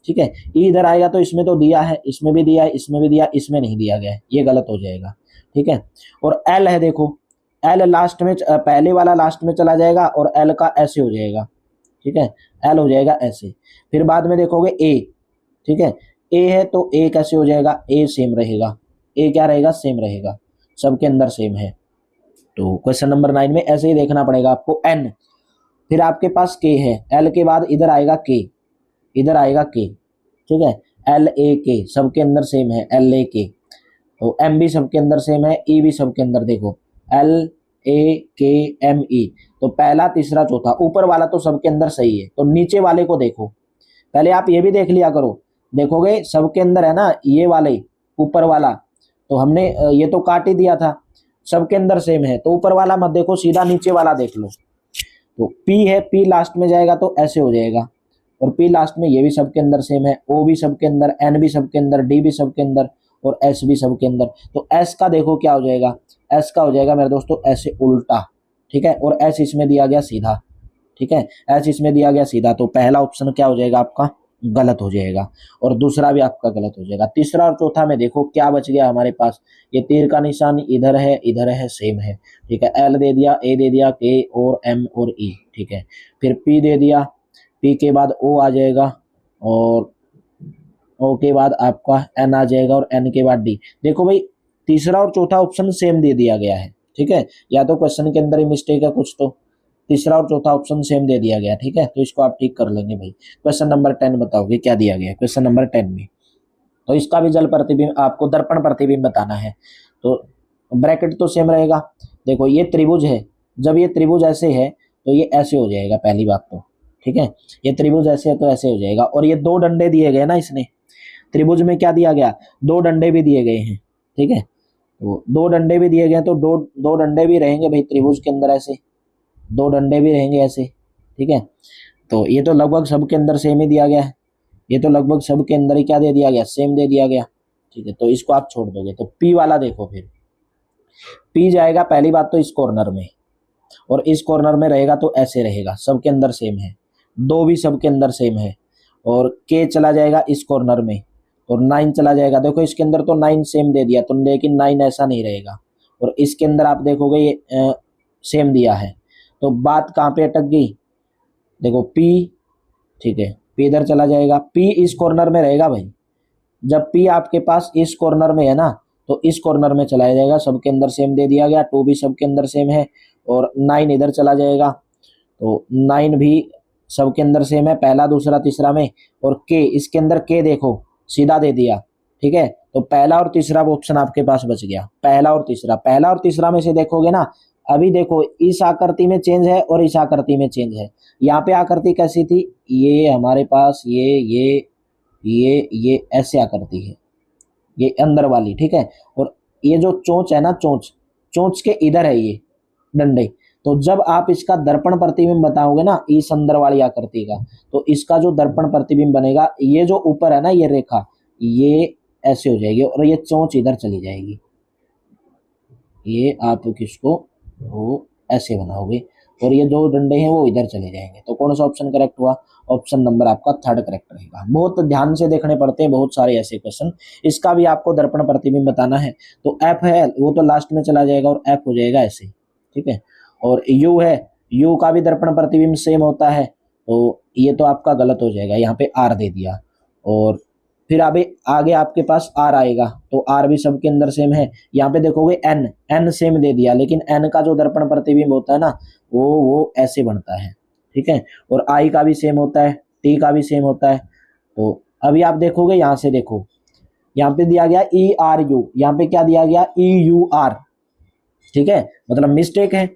ठीक है, ई इधर आएगा, तो इसमें तो दिया है, इसमें भी दिया है, इसमें भी दिया, इसमें नहीं दिया गया है, ये गलत हो जाएगा, ठीक है। और एल है, देखो एल लास्ट में, पहले वाला लास्ट में चला जाएगा और एल का ऐसे हो जाएगा, ठीक है, एल हो जाएगा ऐसे। फिर बाद में देखोगे ए, ठीक है, ए है तो ए कैसे हो जाएगा, ए सेम रहेगा, ए क्या रहेगा, सेम रहेगा, सबके अंदर सेम है। तो क्वेश्चन नंबर 9 में ऐसे ही देखना पड़ेगा आपको। एन, फिर आपके पास के है, एल के बाद इधर आएगा के, इधर आएगा के, ठीक है, एल ए के सबके अंदर सेम है, एल ए के, तो एम भी सबके अंदर सेम है, ई भी सबके अंदर, देखो एल ए के एम ई, तो पहला तीसरा चौथा, ऊपर वाला तो सबके अंदर सही है, तो नीचे वाले को देखो, पहले आप ये भी देख लिया करो, देखोगे सबके अंदर है ना ये वाले, ऊपर वाला, तो हमने ये तो काट ही दिया था, सबके अंदर सेम है, तो ऊपर वाला मत देखो, सीधा नीचे वाला देख लो। तो पी है, पी लास्ट में जाएगा तो ऐसे हो जाएगा, और पी लास्ट में, ये भी सबके अंदर सेम है, ओ भी सबके अंदर, एन भी सबके अंदर, डी भी सबके अंदर, और एस भी सबके अंदर। तो एस का देखो क्या हो जाएगा, एस का हो जाएगा मेरे दोस्तों ऐसे उल्टा, ठीक है, और एस इसमें दिया गया सीधा, ठीक है, एस इसमें दिया गया सीधा, तो पहला ऑप्शन क्या हो जाएगा आपका, गलत हो जाएगा, और दूसरा भी आपका गलत हो जाएगा। तीसरा और चौथा में देखो क्या बच गया हमारे पास, ये तीर का निशान इधर है, सेम है, ठीक है, एल दे दिया, ए दे दिया, के और एम और ई, ठीक है, फिर पी दे दिया, पी के बाद ओ आ जाएगा, और ओ के बाद आपका एन आ जाएगा, और एन के बाद डी। देखो भाई तीसरा और चौथा ऑप्शन सेम दे दिया गया है, ठीक है, या तो क्वेश्चन के अंदर ही मिस्टेक है कुछ, तो तीसरा और चौथा ऑप्शन सेम दे दिया गया, ठीक है, तो इसको आप ठीक कर लेंगे भाई। क्वेश्चन नंबर 10 बताओगे क्या दिया गया है क्वेश्चन नंबर 10 में, तो इसका भी जल प्रतिबिंब, आपको दर्पण प्रतिबिंब बताना है, तो ब्रैकेट तो सेम रहेगा। देखो ये त्रिभुज है, जब ये त्रिभुज ऐसे है तो ये ऐसे हो जाएगा, पहली बात तो, ठीक है, ये त्रिभुज ऐसे है तो ऐसे हो जाएगा, और ये 2 डंडे दिए गए ना, इसने त्रिभुज में क्या दिया गया, 2 डंडे भी दिए गए हैं, ठीक है, तो 2 डंडे भी दिए गए, तो दो डंडे भी रहेंगे भाई त्रिभुज के अंदर, ऐसे 2 डंडे भी रहेंगे ऐसे, ठीक है, तो ये तो लगभग सबके अंदर सेम ही दिया गया है, ये तो लगभग सबके अंदर ही क्या दे दिया गया, सेम दे दिया गया, ठीक है, तो इसको आप छोड़ दोगे तो पी वाला देखो, फिर पी जाएगा पहली बात तो इस कॉर्नर में, और इस कॉर्नर में रहेगा तो ऐसे रहेगा, सबके अंदर सेम है, दो भी सबके अंदर सेम है। और के चला जाएगा इस कॉर्नर में, तो 9 चला जाएगा। देखो इसके अंदर तो 9 सेम दे दिया तो, लेकिन 9 ऐसा नहीं रहेगा, और इसके अंदर आप देखोगे ये सेम दिया है, तो बात कहाँ पे अटक गई, देखो पी, ठीक है, पी इधर चला जाएगा, पी इस कॉर्नर में रहेगा भाई। जब पी आपके पास इस कॉर्नर में है ना, तो इस कॉर्नर में चला जाएगा, सबके अंदर सेम दे दिया गया, 2 भी सबके अंदर सेम है, और 9 इधर चला जाएगा, तो 9 भी सबके अंदर सेम है, पहला दूसरा तीसरा में। और के, इसके अंदर के देखो सीधा दे दिया, ठीक है, तो पहला और तीसरा ऑप्शन आपके पास बच गया, पहला और तीसरा। पहला और तीसरा में से देखोगे ना, अभी देखो इस आकृति में चेंज है और इस आकृति में चेंज है। यहाँ पे आकृति कैसी थी, ये हमारे पास ये ऐसे आकृति है, ये अंदर वाली, ठीक है, और ये जो चोंच है ना, चोंच के इधर है ये डंडे। तो जब आप इसका दर्पण प्रतिबिंब बताओगे ना इस अंदर वाली आकृति का, तो इसका जो दर्पण प्रतिबिंब बनेगा, ये जो ऊपर है ना ये रेखा, ये ऐसे हो जाएगी, और ये चोंच इधर चली जाएगी, ये आप किसको वो ऐसे बनाओगे, और ये जो डंडे हैं वो इधर चले जाएंगे। तो कौन सा ऑप्शन करेक्ट हुआ, ऑप्शन नंबर आपका 3 करेक्ट रहेगा। बहुत ध्यान से देखने पड़ते हैं बहुत सारे ऐसे क्वेश्चन। इसका भी आपको दर्पण प्रतिबिंब बताना है, तो एफ है वो तो लास्ट में चला जाएगा और एफ हो जाएगा ऐसे, ठीक है। और यू है, यू का भी दर्पण प्रतिबिंब सेम होता है, तो ये तो आपका गलत हो जाएगा, यहाँ पे आर दे दिया। और फिर अभी आगे आपके पास आर आएगा, तो आर भी सबके अंदर सेम है। यहाँ पे देखोगे एन, एन सेम दे दिया, लेकिन एन का जो दर्पण प्रतिबिंब होता है ना वो ऐसे बनता है, ठीक है। और आई का भी सेम होता है, टी का भी सेम होता है। तो अभी आप देखोगे, यहाँ से देखो, यहाँ पे दिया गया ई आर यू, यहाँ पे क्या दिया गया ई यू आर, ठीक है, मतलब मिस्टेक है,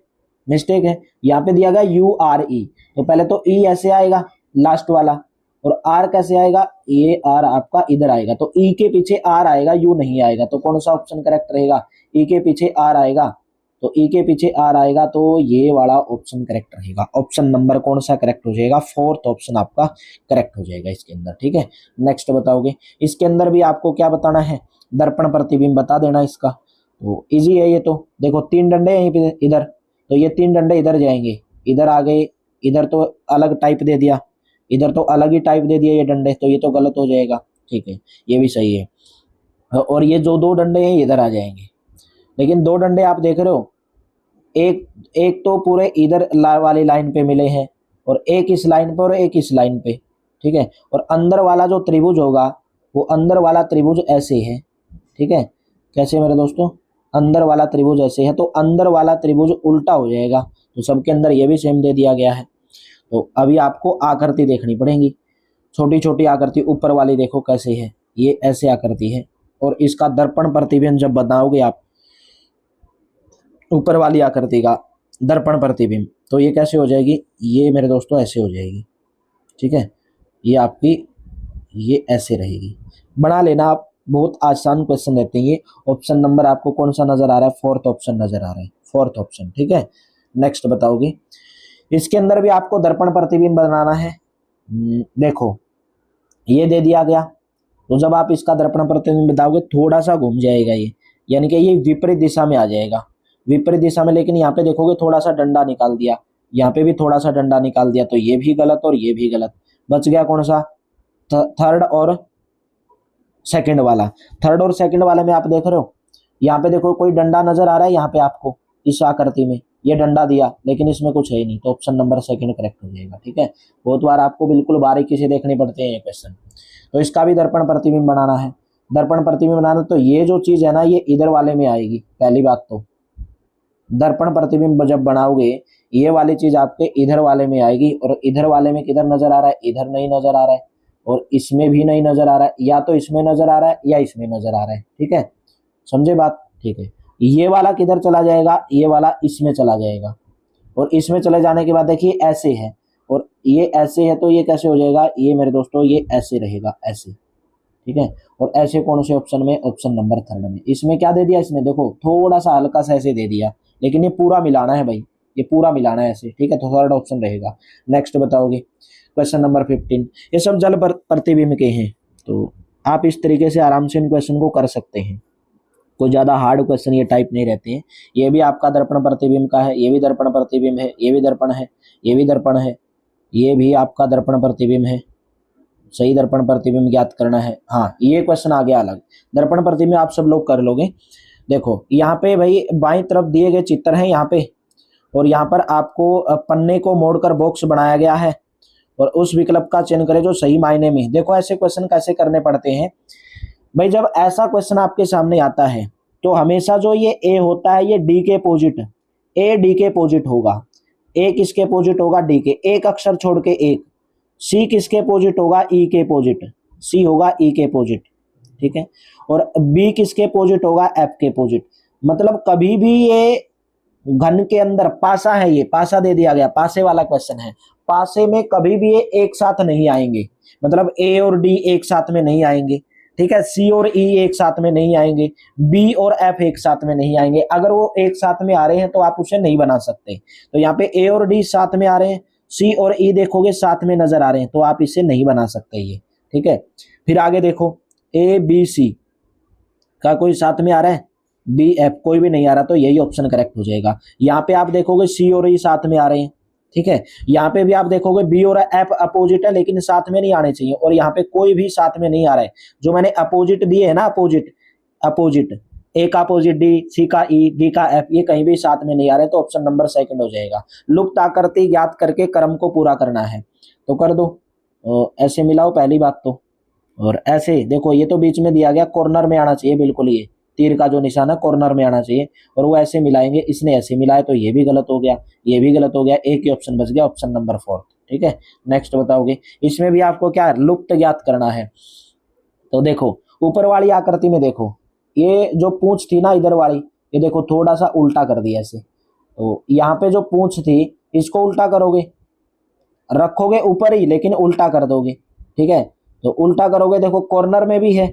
मिस्टेक है। यहाँ पे दिया गया यू आर ई, तो पहले तो ई ऐसे आएगा लास्ट वाला, और आर कैसे आएगा, ये आर आपका इधर आएगा, तो ई के पीछे आर आएगा, यू नहीं आएगा। तो कौन सा ऑप्शन करेक्ट रहेगा, ई के पीछे आर आएगा, तो ई के पीछे आर आएगा, तो ये वाला ऑप्शन करेक्ट रहेगा। ऑप्शन नंबर कौन सा करेक्ट हो जाएगा, 4th ऑप्शन आपका करेक्ट हो जाएगा इसके अंदर, ठीक है। नेक्स्ट बताओगे, इसके अंदर भी आपको क्या बताना है, दर्पण प्रतिबिंब बता देना इसका, तो इजी है ये। तो देखो 3 डंडे यहीं पे इधर, तो ये 3 डंडे इधर जाएंगे, इधर आ गए, इधर तो अलग टाइप दे दिया, इधर तो अलग ही टाइप दे दिया ये डंडे, तो ये तो गलत हो जाएगा, ठीक है, ये भी सही है। और ये जो 2 डंडे हैं इधर आ जाएंगे, लेकिन 2 डंडे आप देख रहे हो, एक तो पूरे इधर वाली लाइन पे मिले हैं, और एक इस लाइन पे और एक इस लाइन पे, ठीक है। और अंदर वाला जो त्रिभुज होगा, वो अंदर वाला त्रिभुज ऐसे है, ठीक है। कैसे मेरे दोस्तों, अंदर वाला त्रिभुज ऐसे है, तो अंदर वाला त्रिभुज उल्टा हो जाएगा, तो सबके अंदर ये भी सेम दे दिया गया है। तो अभी आपको आकृति देखनी पड़ेगी, छोटी छोटी आकृति, ऊपर वाली देखो कैसे है, ये ऐसे आकृति है, और इसका दर्पण प्रतिबिंब जब बताओगे आप, ऊपर वाली आकृति का दर्पण प्रतिबिंब, तो ये कैसे हो जाएगी, ये मेरे दोस्तों ऐसे हो जाएगी, ठीक है, ये आपकी ये ऐसे रहेगी। बना लेना आप, बहुत आसान क्वेश्चन रहते हैं ये। ऑप्शन नंबर आपको कौन सा नजर आ रहा है, 4th ऑप्शन नजर आ रहा है, 4th ऑप्शन, ठीक है। नेक्स्ट बताओगे, इसके अंदर भी आपको दर्पण प्रतिबिंब बनाना है। देखो ये दे दिया गया, तो जब आप इसका दर्पण प्रतिबिंब बताओगे थोड़ा सा घूम जाएगा ये, यानी कि ये विपरीत दिशा में आ जाएगा, विपरीत दिशा में। लेकिन यहाँ पे देखोगे थोड़ा सा डंडा निकाल दिया, यहाँ पे भी थोड़ा सा डंडा निकाल दिया, तो ये भी गलत और ये भी गलत। बच गया कौन सा, थर्ड और सेकंड वाला। थर्ड और सेकंड वाले में आप देख रहे हो, यहाँ पे देखो कोई डंडा नजर आ रहा है, यहाँ पे आपको इस आकृति में ये डंडा दिया, लेकिन इसमें कुछ है ही नहीं, तो ऑप्शन नंबर 2 करेक्ट हो जाएगा, ठीक है। बहुत बार आपको बिल्कुल बारीकी से देखने पड़ते हैं ये क्वेश्चन। तो इसका भी दर्पण प्रतिबिंब बनाना है। दर्पण प्रतिबिंब बनाना, तो ये जो चीज है ना ये इधर वाले में आएगी। पहली बात तो दर्पण प्रतिबिंब जब बनाओगे, ये वाली चीज आपके इधर वाले में आएगी, और इधर वाले में किधर नजर आ रहा है, इधर नहीं नजर आ रहा है, और इसमें भी नहीं नजर आ रहा है, या तो इसमें नजर आ रहा है या इसमें नजर आ रहा है, ठीक है, समझे बात, ठीक है। ये वाला किधर चला जाएगा, ये वाला इसमें चला जाएगा, और इसमें चले जाने के बाद देखिए ऐसे है, और ये ऐसे है, तो ये कैसे हो जाएगा, ये मेरे दोस्तों ये ऐसे रहेगा, ऐसे, ठीक है। और ऐसे कौन से ऑप्शन में, ऑप्शन नंबर 3 में। इसमें क्या दे दिया इसने, देखो थोड़ा सा हल्का सा ऐसे दे दिया, लेकिन ये पूरा मिलाना है भाई, ये पूरा मिलाना है ऐसे, ठीक है, तो 3rd ऑप्शन रहेगा। नेक्स्ट बताओगे, क्वेश्चन नंबर 15, ये सब जल प्रतिबिंब के हैं। तो आप इस तरीके से आराम से इन क्वेश्चन को कर सकते हैं। कोई ज़्यादा हार्ड क्वेश्चन ये टाइप नहीं रहते हैं। ये भी आपका दर्पण प्रतिबिंब का है, ये भी दर्पण प्रतिबिंब है, ये भी दर्पण है, ये भी दर्पण है, ये भी आपका दर्पण प्रतिबिंब है। सही दर्पण प्रतिबिंब ज्ञात करना है। हाँ, ये क्वेश्चन आ गया अलग। दर्पण प्रतिबिंब आप सब लोग कर लोगे। देखो यहाँ पे भाई बाईं तरफ दिए गए चित्र हैं यहाँ पे, और यहाँ पर आपको पन्ने को मोड़कर बॉक्स बनाया गया है और उस विकल्प का चयन करें जो सही मायने में। देखो ऐसे क्वेश्चन कैसे करने पड़ते हैं भाई। जब ऐसा क्वेश्चन आपके सामने आता है तो हमेशा जो ये ए होता है ये डी के अपोजिट, ए डी के अपोजिट होगा। ए किसके अपोजिट होगा? डी के। एक अक्षर छोड़ के एक। सी किसके अपोजिट होगा? ई के अपोजिट। सी होगा ई के अपोजिट, ठीक है। और बी किसके अपोजिट होगा? एफ के अपोजिट। मतलब कभी भी ये घन के अंदर पासा है, ये पासा दे दिया गया, पासे वाला क्वेश्चन है। पासे में कभी भी ये एक साथ नहीं आएंगे, मतलब ए और डी एक साथ में नहीं आएंगे, ठीक है। सी और ई एक साथ में नहीं आएंगे, बी और एफ एक साथ में नहीं आएंगे। अगर वो एक साथ में आ रहे हैं तो आप उसे नहीं बना सकते। तो यहाँ पे ए और डी साथ में आ रहे हैं, सी और ई देखोगे साथ में नजर आ रहे हैं, तो आप इसे नहीं बना सकते ये, ठीक है। फिर आगे देखो, ए बी सी का कोई साथ में आ रहा है? बी एफ कोई भी नहीं आ रहा, तो यही ऑप्शन करेक्ट हो जाएगा। यहाँ पे आप देखोगे सी और ई साथ में आ रहे हैं, ठीक है। यहाँ पे भी आप देखोगे बी और एफ अपोजिट है लेकिन साथ में नहीं आने चाहिए, और यहाँ पे कोई भी साथ में नहीं आ रहा है। जो मैंने अपोजिट दिए है ना, अपोजिट अपोजिट, ए का अपोजिट डी, सी का ई, डी का एफ, ये कहीं भी साथ में नहीं आ रहे, तो ऑप्शन नंबर सेकंड हो जाएगा। लुप्त आकृति ज्ञात करके क्रम को पूरा करना है, तो कर दो। ऐसे मिलाओ पहली बात तो, और ऐसे देखो ये तो बीच में दिया गया, कॉर्नर में आना चाहिए बिल्कुल, ये तीर का जो निशान है कॉर्नर में आना चाहिए, और वो ऐसे मिलाएंगे। इसने ऐसे मिलाया तो ये भी गलत हो गया, ये भी गलत हो गया, एक ही ऑप्शन बच गया, ऑप्शन नंबर 4, ठीक है। नेक्स्ट बताओगे, इसमें भी आपको क्या है? लुप्त ज्ञात करना है। तो देखो ऊपर वाली आकृति में देखो, ये जो पूंछ थी ना इधर वाली, ये देखो थोड़ा सा उल्टा कर दिया ऐसे। तो यहाँ पे जो पूंछ थी इसको उल्टा करोगे, रखोगे ऊपर ही लेकिन उल्टा कर दोगे, ठीक है। तो उल्टा करोगे, देखो कॉर्नर में भी है,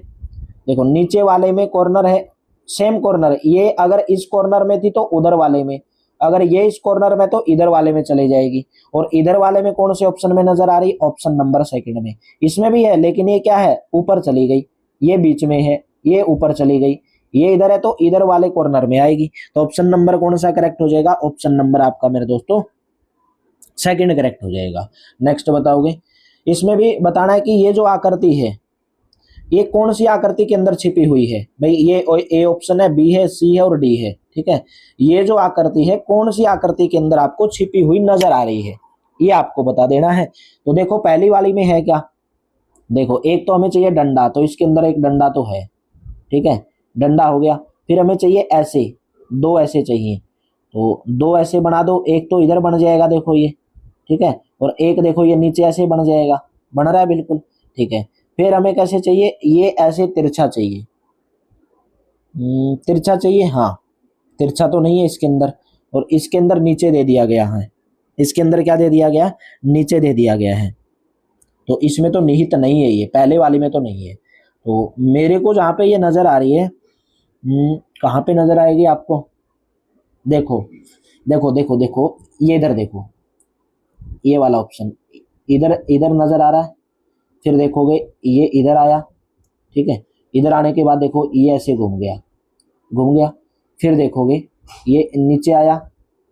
देखो नीचे वाले में कॉर्नर है, सेम कॉर्नर। ये अगर इस कॉर्नर में थी तो उधर वाले में, अगर ये इस कॉर्नर में तो इधर वाले में चली जाएगी। और इधर वाले में कौन से ऑप्शन में नजर आ रही? ऑप्शन नंबर सेकंड में। इसमें भी है लेकिन ये क्या है? ऊपर चली गई। ये बीच में है, ये ऊपर चली गई। ये इधर है तो इधर वाले कॉर्नर में आएगी। तो ऑप्शन नंबर कौन सा करेक्ट हो जाएगा? ऑप्शन नंबर आपका मेरे दोस्तों सेकंड करेक्ट हो जाएगा। नेक्स्ट बताओगे, इसमें भी बताना है कि ये जो आकृति है ये कौन सी आकृति के अंदर छिपी हुई है। भाई ये ए ऑप्शन है, बी है, सी है और डी है, ठीक है। ये जो आकृति है कौन सी आकृति के अंदर आपको छिपी हुई नजर आ रही है, ये आपको बता देना है। तो देखो पहली वाली में है क्या? देखो एक तो हमें चाहिए डंडा, तो इसके अंदर एक डंडा तो है, ठीक है, डंडा हो गया। फिर हमें चाहिए ऐसे, दो ऐसे चाहिए, तो दो ऐसे बना दो। एक तो इधर बन जाएगा देखो ये, ठीक है, और एक देखो ये नीचे ऐसे बन जाएगा, बन रहा है बिल्कुल, ठीक है। फिर हमें कैसे चाहिए? ये ऐसे तिरछा चाहिए, तिरछा चाहिए, हाँ तिरछा तो नहीं है इसके अंदर, और इसके अंदर नीचे दे दिया गया है। इसके अंदर क्या दे दिया गया? नीचे दे दिया गया है। तो इसमें तो निहित नहीं है, ये पहले वाली में तो नहीं है। तो मेरे को जहाँ पे ये नजर आ रही है, कहाँ पे नजर आएगी आपको? देखो देखो देखो देखो, ये इधर देखो, ये वाला ऑप्शन इधर इधर नजर आ रहा है। फिर देखोगे ये इधर आया, ठीक है, इधर आने के बाद देखो ये ऐसे घूम गया, घूम गया। फिर देखोगे ये नीचे आया,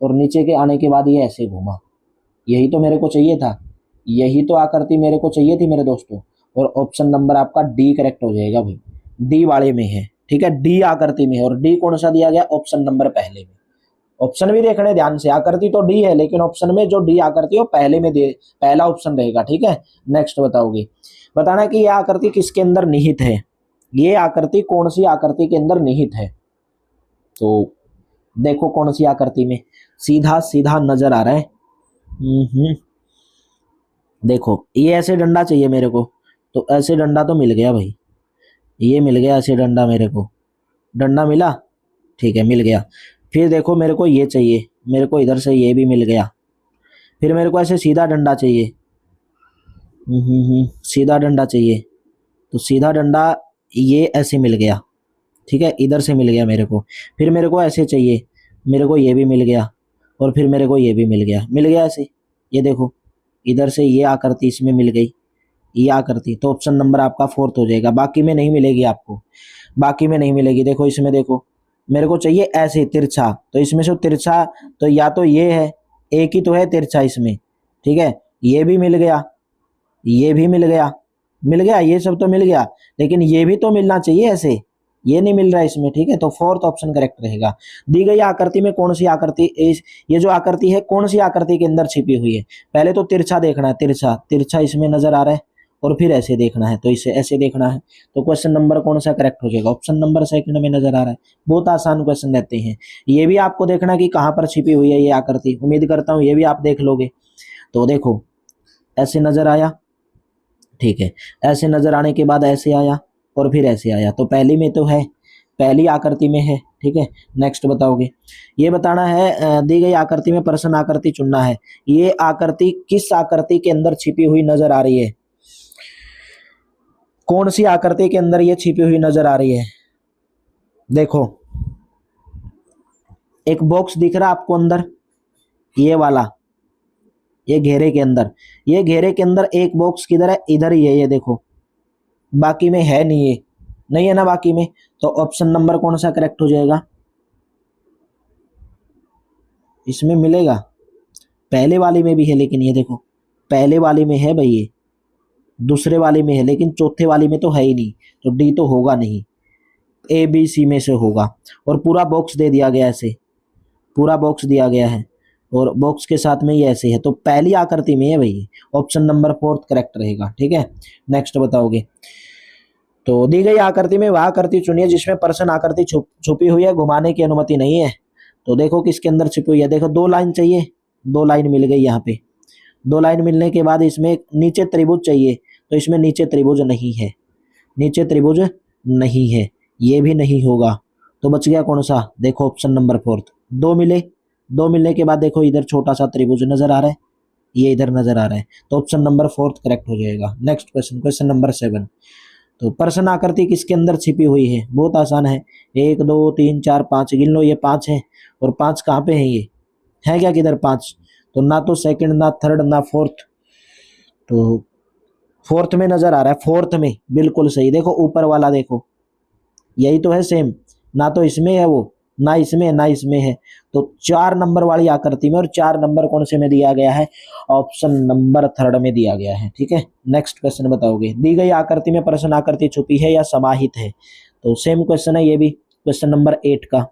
और नीचे के आने के बाद ये ऐसे घूमा। यही तो मेरे को चाहिए था, यही तो आकृति मेरे को चाहिए थी मेरे दोस्तों। और ऑप्शन नंबर आपका डी करेक्ट हो जाएगा भाई, डी वाले में है, ठीक है, डी आकृति में है। और डी कौन सा दिया गया? ऑप्शन नंबर पहले में। ऑप्शन भी देखने ध्यान से, आकृति तो डी है लेकिन ऑप्शन में जो डी आकृति है वो पहले में दे, पहला ऑप्शन रहेगा, ठीक है। नेक्स्ट बताओगे, बताना कि यह आकृति किसके अंदर निहित है, ये आकृति कौन सी आकृति के अंदर निहित है। तो देखो कौन सी आकृति में, सीधा सीधा नजर आ रहा है। देखो ये ऐसे डंडा चाहिए मेरे को, तो ऐसे डंडा तो मिल गया भाई, ये मिल गया ऐसे डंडा, मेरे को डंडा मिला, ठीक है, मिल गया। फिर देखो मेरे को ये चाहिए, मेरे को इधर से ये भी मिल गया। फिर मेरे को ऐसे सीधा डंडा चाहिए, सीधा डंडा चाहिए, तो सीधा डंडा ये ऐसे मिल गया, ठीक है, इधर से मिल गया मेरे को। फिर मेरे को ऐसे चाहिए, मेरे को ये भी मिल गया, और फिर मेरे को ये भी मिल गया, मिल गया ऐसे। ये देखो इधर से ये आकृति इसमें मिल गई, ये आकृति, तो ऑप्शन नंबर आपका फोर्थ हो जाएगा। बाकी में नहीं मिलेगी आपको, बाकी में नहीं मिलेगी। देखो इसमें देखो, मेरे को चाहिए ऐसे तिरछा, तो इसमें से तिरछा तो या तो ये है, एक ही तो है तिरछा इसमें, ठीक है। ये भी मिल गया, ये भी मिल गया, मिल गया, ये सब तो मिल गया, लेकिन ये भी तो मिलना चाहिए ऐसे, ये नहीं मिल रहा है इसमें, ठीक है। तो फोर्थ ऑप्शन करेक्ट रहेगा। दी गई आकृति में कौन सी आकृति ये जो आकृति है कौन सी आकृति के अंदर छिपी हुई है। पहले तो तिरछा देखना है, तिरछा तिरछा इसमें नजर आ रहा है, और फिर ऐसे देखना है, तो इसे ऐसे देखना है। तो क्वेश्चन नंबर कौन सा करेक्ट हो जाएगा, ऑप्शन नंबर सेकंड में नजर आ रहा है। बहुत आसान क्वेश्चन रहते हैं। ये भी आपको देखना कि कहाँ पर छिपी हुई है ये आकृति, उम्मीद करता हूँ ये भी आप देख लोगे। तो देखो ऐसे नजर आया, ठीक है, ऐसे नजर आने के बाद ऐसे आया और फिर ऐसे आया, तो पहली में तो है, पहली आकृति में है, ठीक है। नेक्स्ट बताओगे, ये बताना है दी गई आकृति में प्रश्न आकृति चुनना है। ये आकृति किस आकृति के अंदर छिपी हुई नजर आ रही है, कौन सी आकृति के अंदर ये छिपी हुई नजर आ रही है। देखो एक बॉक्स दिख रहा है आपको अंदर, ये वाला, ये घेरे के अंदर, ये घेरे के अंदर एक बॉक्स किधर है, इधर ही है, ये देखो, बाकी में है नहीं, ये नहीं है ना बाकी में, तो ऑप्शन नंबर कौन सा करेक्ट हो जाएगा, इसमें मिलेगा। पहले वाली में भी है, लेकिन ये देखो पहले वाली में है भाई, ये दूसरे वाली में है, लेकिन चौथे वाली में तो है ही नहीं, तो डी तो होगा नहीं, ए बी सी में से होगा। और पूरा बॉक्स दे दिया गया, ऐसे पूरा बॉक्स दिया गया है, और बॉक्स के साथ में ये ऐसे है, तो पहली आकृति में है भाई, ऑप्शन नंबर फोर्थ करेक्ट रहेगा, ठीक है। नेक्स्ट बताओगे, तो दी गई आकृति में वह आकृति चुनिए जिसमें प्रश्न आकृति छुपी हुई है, घुमाने की अनुमति नहीं है। तो देखो किसके अंदर छुपी हुई है, देखो दो लाइन चाहिए, दो लाइन मिल गई यहाँ पे, दो लाइन मिलने के बाद इसमें नीचे त्रिभुज चाहिए, तो इसमें नीचे त्रिभुज नहीं है, नीचे त्रिभुज नहीं है, ये भी नहीं होगा, तो बच गया कौन सा, देखो ऑप्शन नंबर फोर्थ। दो मिले, दो मिलने के बाद देखो इधर छोटा सा त्रिभुज नजर आ रहा है, ये इधर नजर आ रहा है, तो ऑप्शन नंबर फोर्थ करेक्ट हो जाएगा। नेक्स्ट क्वेश्चन, क्वेश्चन नंबर 7, तो प्रश्न आकृति किसके अंदर छिपी हुई है, बहुत आसान है, 1 2 3 4 5 गिन लो, ये 5 है, और 5 कहाँ पे है, ये है क्या किधर 5, तो ना तो सेकंड ना थर्ड ना फोर्थ, तो फोर्थ में नजर आ रहा है, फोर्थ में बिल्कुल सही। देखो ऊपर वाला देखो, यही तो है सेम, ना तो इसमें है वो, ना इसमें है, ना इसमें है, तो 4 नंबर वाली आकृति में, और 4 नंबर कौन से में दिया गया है, ऑप्शन नंबर थर्ड में दिया गया है, ठीक है। नेक्स्ट क्वेश्चन बताओगे, दी गई आकृति में प्रश्न आकृति छुपी है या समाहित है, तो सेम क्वेश्चन है ये भी, क्वेश्चन नंबर 8 का।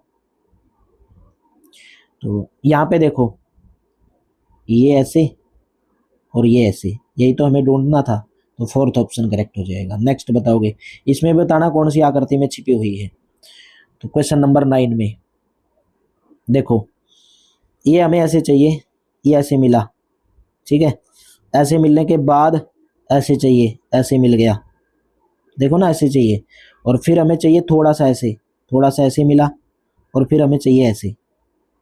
तो यहाँ पे देखो ये ऐसे और ये ऐसे, यही तो हमें ढूंढना था, तो फोर्थ ऑप्शन करेक्ट हो जाएगा। नेक्स्ट बताओगे, इसमें बताना कौन सी आकृति में छिपी हुई है, तो क्वेश्चन नंबर 9 में देखो, ये हमें ऐसे चाहिए, ये ऐसे मिला, ठीक है, ऐसे मिलने के बाद ऐसे चाहिए, ऐसे मिल गया, देखो ना ऐसे चाहिए, और फिर हमें चाहिए थोड़ा सा ऐसे, थोड़ा सा ऐसे मिला, और फिर हमें चाहिए ऐसे,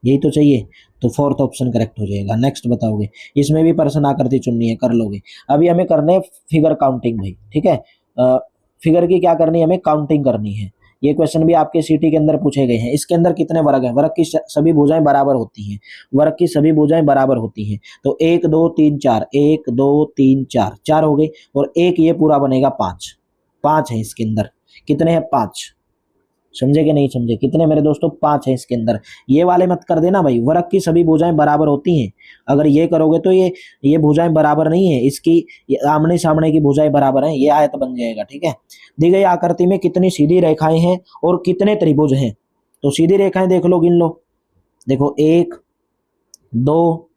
यही तो चाहिए, तो फोर्थ ऑप्शन करेक्ट हो जाएगा। नेक्स्ट बताओगे, इसमें भी प्रश्न आकृति चुननी है, कर लोगे। अभी हमें करने है फिगर काउंटिंग भाई, ठीक है, फिगर की क्या करनी है, हमें काउंटिंग करनी है। ये क्वेश्चन भी आपके सीटी के अंदर पूछे गए हैं। इसके अंदर कितने वर्ग हैं, वर्ग की सभी भुजाएं बराबर होती हैं, वर्ग की सभी भुजाएं बराबर होती हैं, तो 1 2 3 4, 1 2 3 4, 4 हो गई, और एक ये पूरा बनेगा 5, 5 है इसके अंदर, कितने हैं 5, समझे कि नहीं समझे, कितने मेरे दोस्तों 5 है इसके अंदर। ये वाले मत कर देना भाई, वर्ग की सभी भुजाएं बराबर होती हैं, अगर ये करोगे तो ये भुजाएं बराबर नहीं है, इसकी आमने सामने की भुजाएं बराबर हैं, ये आयत बन जाएगा, ठीक है। दी गई आकृति में कितनी सीधी रेखाएं हैं और कितने त्रिभुज हैं, तो सीधी रेखाएं देख लो, गिन लो, देखो 1 2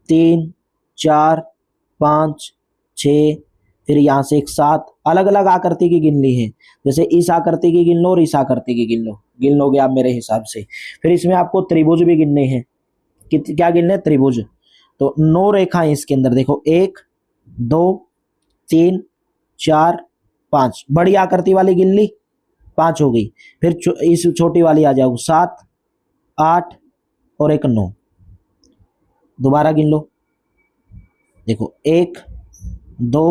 3 4 5 6, फिर यहाँ से एक 7, अलग अलग आकृति की गिन ली है, जैसे इस आकृति की गिन लो और इस आकृति की गिन लोगे आप मेरे हिसाब से। फिर इसमें आपको त्रिभुज भी गिनने हैं, क्या गिनने, त्रिभुज, तो 9 रेखाएं इसके अंदर, देखो 1 2 3 4 5, बड़ी आकृति वाली गिन ली, 5 हो गई, फिर इस छोटी वाली आ जाओ, 7 8 और एक 9, दोबारा गिन लो, देखो 1 2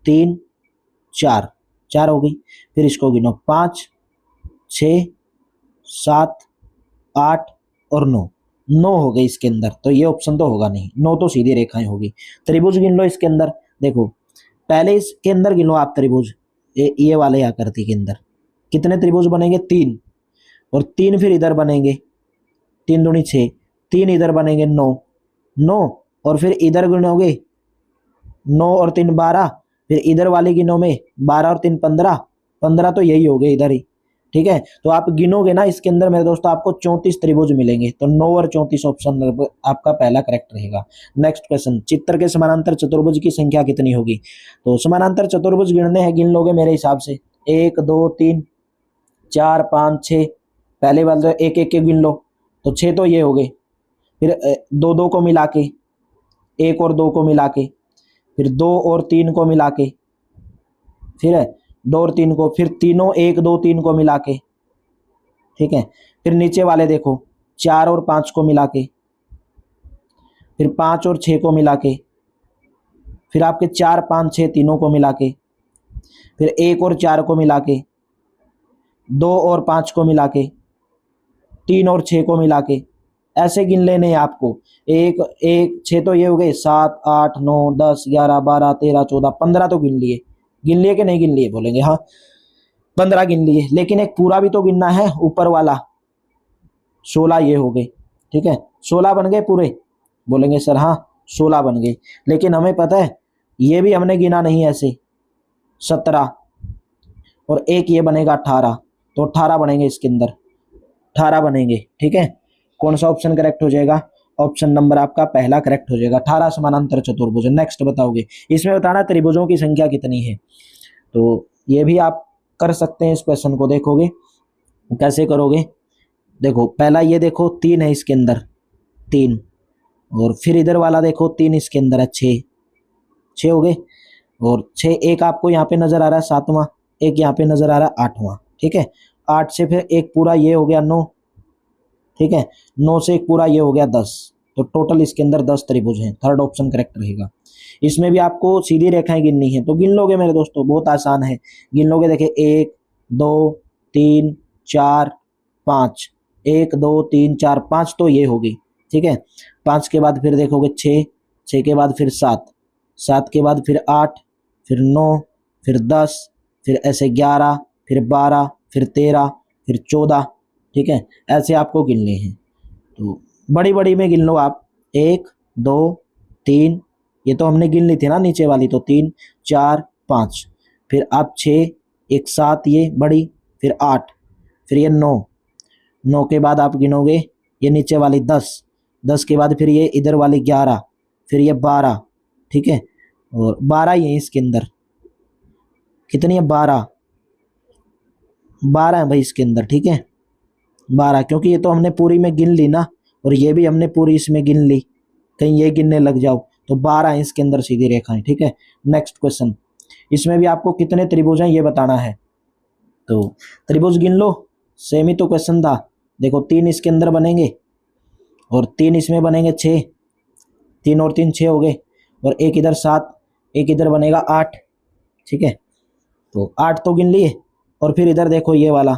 3 4, 4 हो गई, फिर इसको गिनो, 5 6 7 8 और 9, 9 हो गई इसके अंदर, तो ये ऑप्शन तो होगा नहीं, 9 तो सीधी रेखाएं होगी। त्रिभुज गिन लो इसके अंदर, देखो पहले इसके अंदर गिनो आप त्रिभुज, ये वाले आकृति के अंदर कितने त्रिभुज बनेंगे, 3, और 3 फिर इधर बनेंगे, 3 दूनी 6, 3 इधर बनेंगे 9, 9, और फिर इधर गिनोगे 9 और 3 12, फिर इधर वाले गिनो में 12 और 3 15, 15 तो यही हो गए इधर ही, ठीक है। तो आप गिनोगे ना इसके अंदर मेरे दोस्तों आपको 34 त्रिभुज मिलेंगे, तो 9 और 34 ऑप्शन आपका पहला करेक्ट रहेगा। नेक्स्ट क्वेश्चन, चित्र के समानांतर चतुर्भुज की संख्या कितनी होगी। तो समानांतर चतुर्भुज गिनने हैं, गिन लोगे मेरे हिसाब से 1 2 3 4 5 6, पहले वाले एक एक के गिन लो, तो 6 तो ये हो गए, फिर 2 2 को मिला के, 1 और 2 को मिला के, फिर 2 और 3 को मिला के, फिर 2 और 3 को, फिर तीनों 1 2 3 को मिला के, ठीक है। फिर नीचे वाले देखो 4 और 5 को मिला के, फिर 5 और 6 को मिला के, फिर आपके 4 5 6 तीनों को मिला के, फिर 1 और 4 को मिला के, 2 और 5 को मिला के, 3 और 6 को मिला के, ऐसे गिन लेने हैं आपको। 1 1 6 तो ये हो गए, 7 8 9 10 11 12 13 14 15 तो गिन लिए, गिन लिए कि नहीं गिन लिए, बोलेंगे हाँ 15 गिन लिए, लेकिन एक पूरा भी तो गिनना है, ऊपर वाला 16 ये हो गए, ठीक है। 16 बन गए पूरे, बोलेंगे सर हाँ 16 बन गए, लेकिन हमें पता है ये भी हमने गिना नहीं ऐसे, 17 और एक ये बनेगा 18, तो 18 बनेंगे इसके अंदर, 18 बनेंगे, ठीक है। कौन सा ऑप्शन करेक्ट हो जाएगा, ऑप्शन नंबर आपका पहला करेक्ट हो जाएगा, 18 समानांतर चतुर्भुज। नेक्स्ट बताओगे, इसमें बताना त्रिभुजों की संख्या कितनी है। तो ये भी आप कर सकते हैं, इस क्वेश्चन को देखोगे कैसे करोगे। देखो पहला ये देखो 3 है इसके अंदर, 3, और फिर इधर वाला देखो 3 इसके अंदर है, 6, 6 हो गए, और 6 एक आपको यहाँ पे नजर आ रहा है 7वां, एक यहाँ पे नजर आ रहा है 8वां, ठीक है। 8 से फिर एक पूरा ये हो गया 9, ठीक है। 9 से एक पूरा ये हो गया 10, तो टोटल इसके अंदर 10 त्रिभुज हैं, थर्ड ऑप्शन करेक्ट रहेगा। इसमें भी आपको सीधी रेखाएं गिननी है, तो गिन लोगे मेरे दोस्तों, बहुत आसान है, गिन लोगे। देखिए 1 2 3 4 5, 1 2 3 4 5 तो ये होगी, ठीक है। 5 के बाद फिर देखोगे 6, 6 के बाद फिर 7, 7 के बाद फिर 8, फिर 9, फिर 10, फिर ऐसे 11, फिर 12, फिर 13, फिर 14, ठीक है। ऐसे आपको गिनने हैं, तो बड़ी बड़ी में गिन लो आप, 1 2 3, ये तो हमने गिन ली थी ना नीचे वाली, तो 3 4 5, फिर आप 6, एक 7 ये बड़ी, फिर 8, फिर ये 9, 9 के बाद आप गिनोगे ये नीचे वाली 10, 10 के बाद फिर ये इधर वाली 11, फिर ये 12, ठीक है। और 12 ही है इसके अंदर, कितनी है 12, 12 है भाई इसके अंदर, ठीक है 12, क्योंकि ये तो हमने पूरी में गिन ली ना, और ये भी हमने पूरी इसमें गिन ली, कहीं ये गिनने लग जाओ, तो 12 है इसके अंदर सीधी रेखाएं, ठीक है। नेक्स्ट क्वेश्चन, इसमें भी आपको कितने त्रिभुज हैं ये बताना है, तो त्रिभुज गिन लो, सेम ही तो क्वेश्चन था। देखो 3 इसके अंदर बनेंगे, और 3 इसमें बनेंगे 6, 3 और 3 6 हो गए, और एक इधर 7, एक इधर बनेगा 8, ठीक है। तो 8 तो गिन लिए, और फिर इधर देखो ये वाला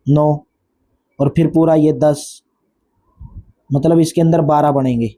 9, और फिर पूरा ये 10, मतलब इसके अंदर 12 बनेंगे,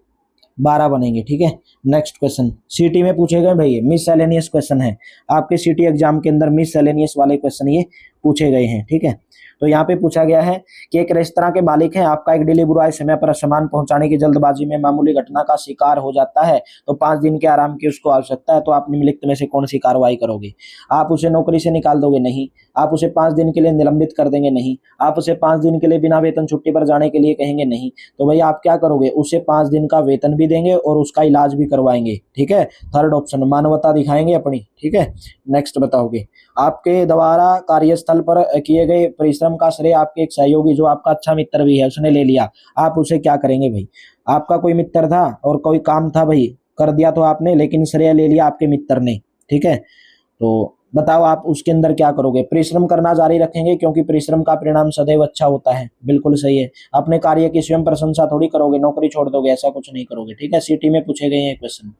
12 बनेंगे, ठीक है। नेक्स्ट क्वेश्चन, सीटी में पूछे गए भाई, मिससेलेनियस क्वेश्चन है आपके सीटी एग्जाम के अंदर, मिससेलेनियस वाले क्वेश्चन ये पूछे गए हैं, ठीक है। तो यहाँ पे पूछा गया है कि एक रेस्तरां के मालिक हैं, आपका एक डिलीवरी बॉय समय पर सामान पहुंचाने की जल्दबाजी में मामूली घटना का शिकार हो जाता है, तो 5 दिन के आराम की उसको आवश्यकता है, तो आप निम्नलिखित में से कौन सी कार्रवाई करोगे। आप उसे नौकरी से निकाल दोगे, नहीं। आप उसे 5 दिन के लिए निलंबित कर देंगे, नहीं। आप उसे 5 दिन के लिए बिना वेतन छुट्टी पर जाने के लिए कहेंगे, नहीं। तो भैया आप क्या करोगे, उसे 5 दिन का वेतन भी देंगे और उसका इलाज भी करवाएंगे, ठीक है। थर्ड ऑप्शन, मानवता दिखाएंगे अपनी, ठीक है। नेक्स्ट बताओगे, आपके द्वारा कार्यस्थल पर किए गए परिश्रम का श्रेय आपके एक सहयोगी जो आपका अच्छा मित्र भी है उसने ले लिया, आप उसे क्या करेंगे भाई। आपका कोई मित्र था और कोई काम था भाई, कर दिया तो आपने, लेकिन श्रेय ले लिया आपके मित्र ने, ठीक है। तो बताओ आप उसके अंदर क्या करोगे, परिश्रम करना जारी रखेंगे, क्योंकि परिश्रम का परिणाम सदैव अच्छा होता है, बिल्कुल सही है। अपने कार्य की स्वयं प्रशंसा थोड़ी करोगे, नौकरी छोड़ दोगे, ऐसा कुछ नहीं करोगे, ठीक है। सिटी में पूछे गए हैं क्वेश्चन,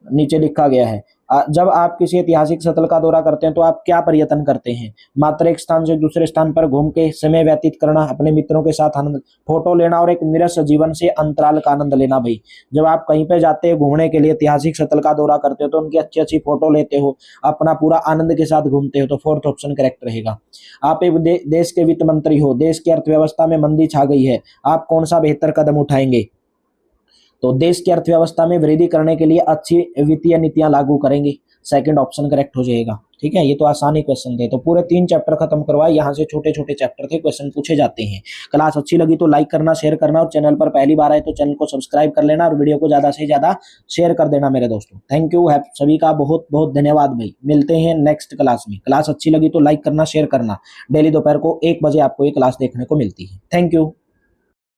नीचे लिखा गया है, जब आप किसी ऐतिहासिक स्थल का दौरा करते हैं तो आप क्या पर्यटन करते हैं? मात्र एक स्थान से दूसरे स्थान पर घूम के समय व्यतीत करना, अपने मित्रों के साथ आनंद, फोटो लेना और एक निरस जीवन से अंतराल का आनंद लेना। भाई जब आप कहीं पे जाते हैं घूमने के लिए, ऐतिहासिक स्थल का दौरा करते हो तो उनकी अच्छी अच्छी फोटो लेते हो, अपना पूरा आनंद के साथ घूमते हो, तो फोर्थ ऑप्शन करेक्ट रहेगा। आप एक देश के वित्त मंत्री हो, देश की अर्थव्यवस्था में मंदी छा गई है, आप कौन सा बेहतर कदम उठाएंगे? तो देश की अर्थव्यवस्था में वृद्धि करने के लिए अच्छी वित्तीय नीतियां लागू करेंगे। सेकंड ऑप्शन करेक्ट हो जाएगा। ठीक है, ये तो आसानी क्वेश्चन थे। तो पूरे 3 चैप्टर खत्म करवाए, यहाँ से छोटे छोटे चैप्टर थे, क्वेश्चन पूछे जाते हैं। क्लास अच्छी लगी तो लाइक करना, शेयर करना, और चैनल पर पहली बार आए तो चैनल को सब्सक्राइब कर लेना और वीडियो को ज्यादा से ज्यादा शेयर कर देना मेरे दोस्तों। थैंक यू, सभी का बहुत बहुत धन्यवाद भाई। मिलते हैं नेक्स्ट क्लास में। क्लास अच्छी लगी तो लाइक करना, शेयर करना। डेली दोपहर को 1 बजे आपको ये क्लास देखने को मिलती है। Thank you.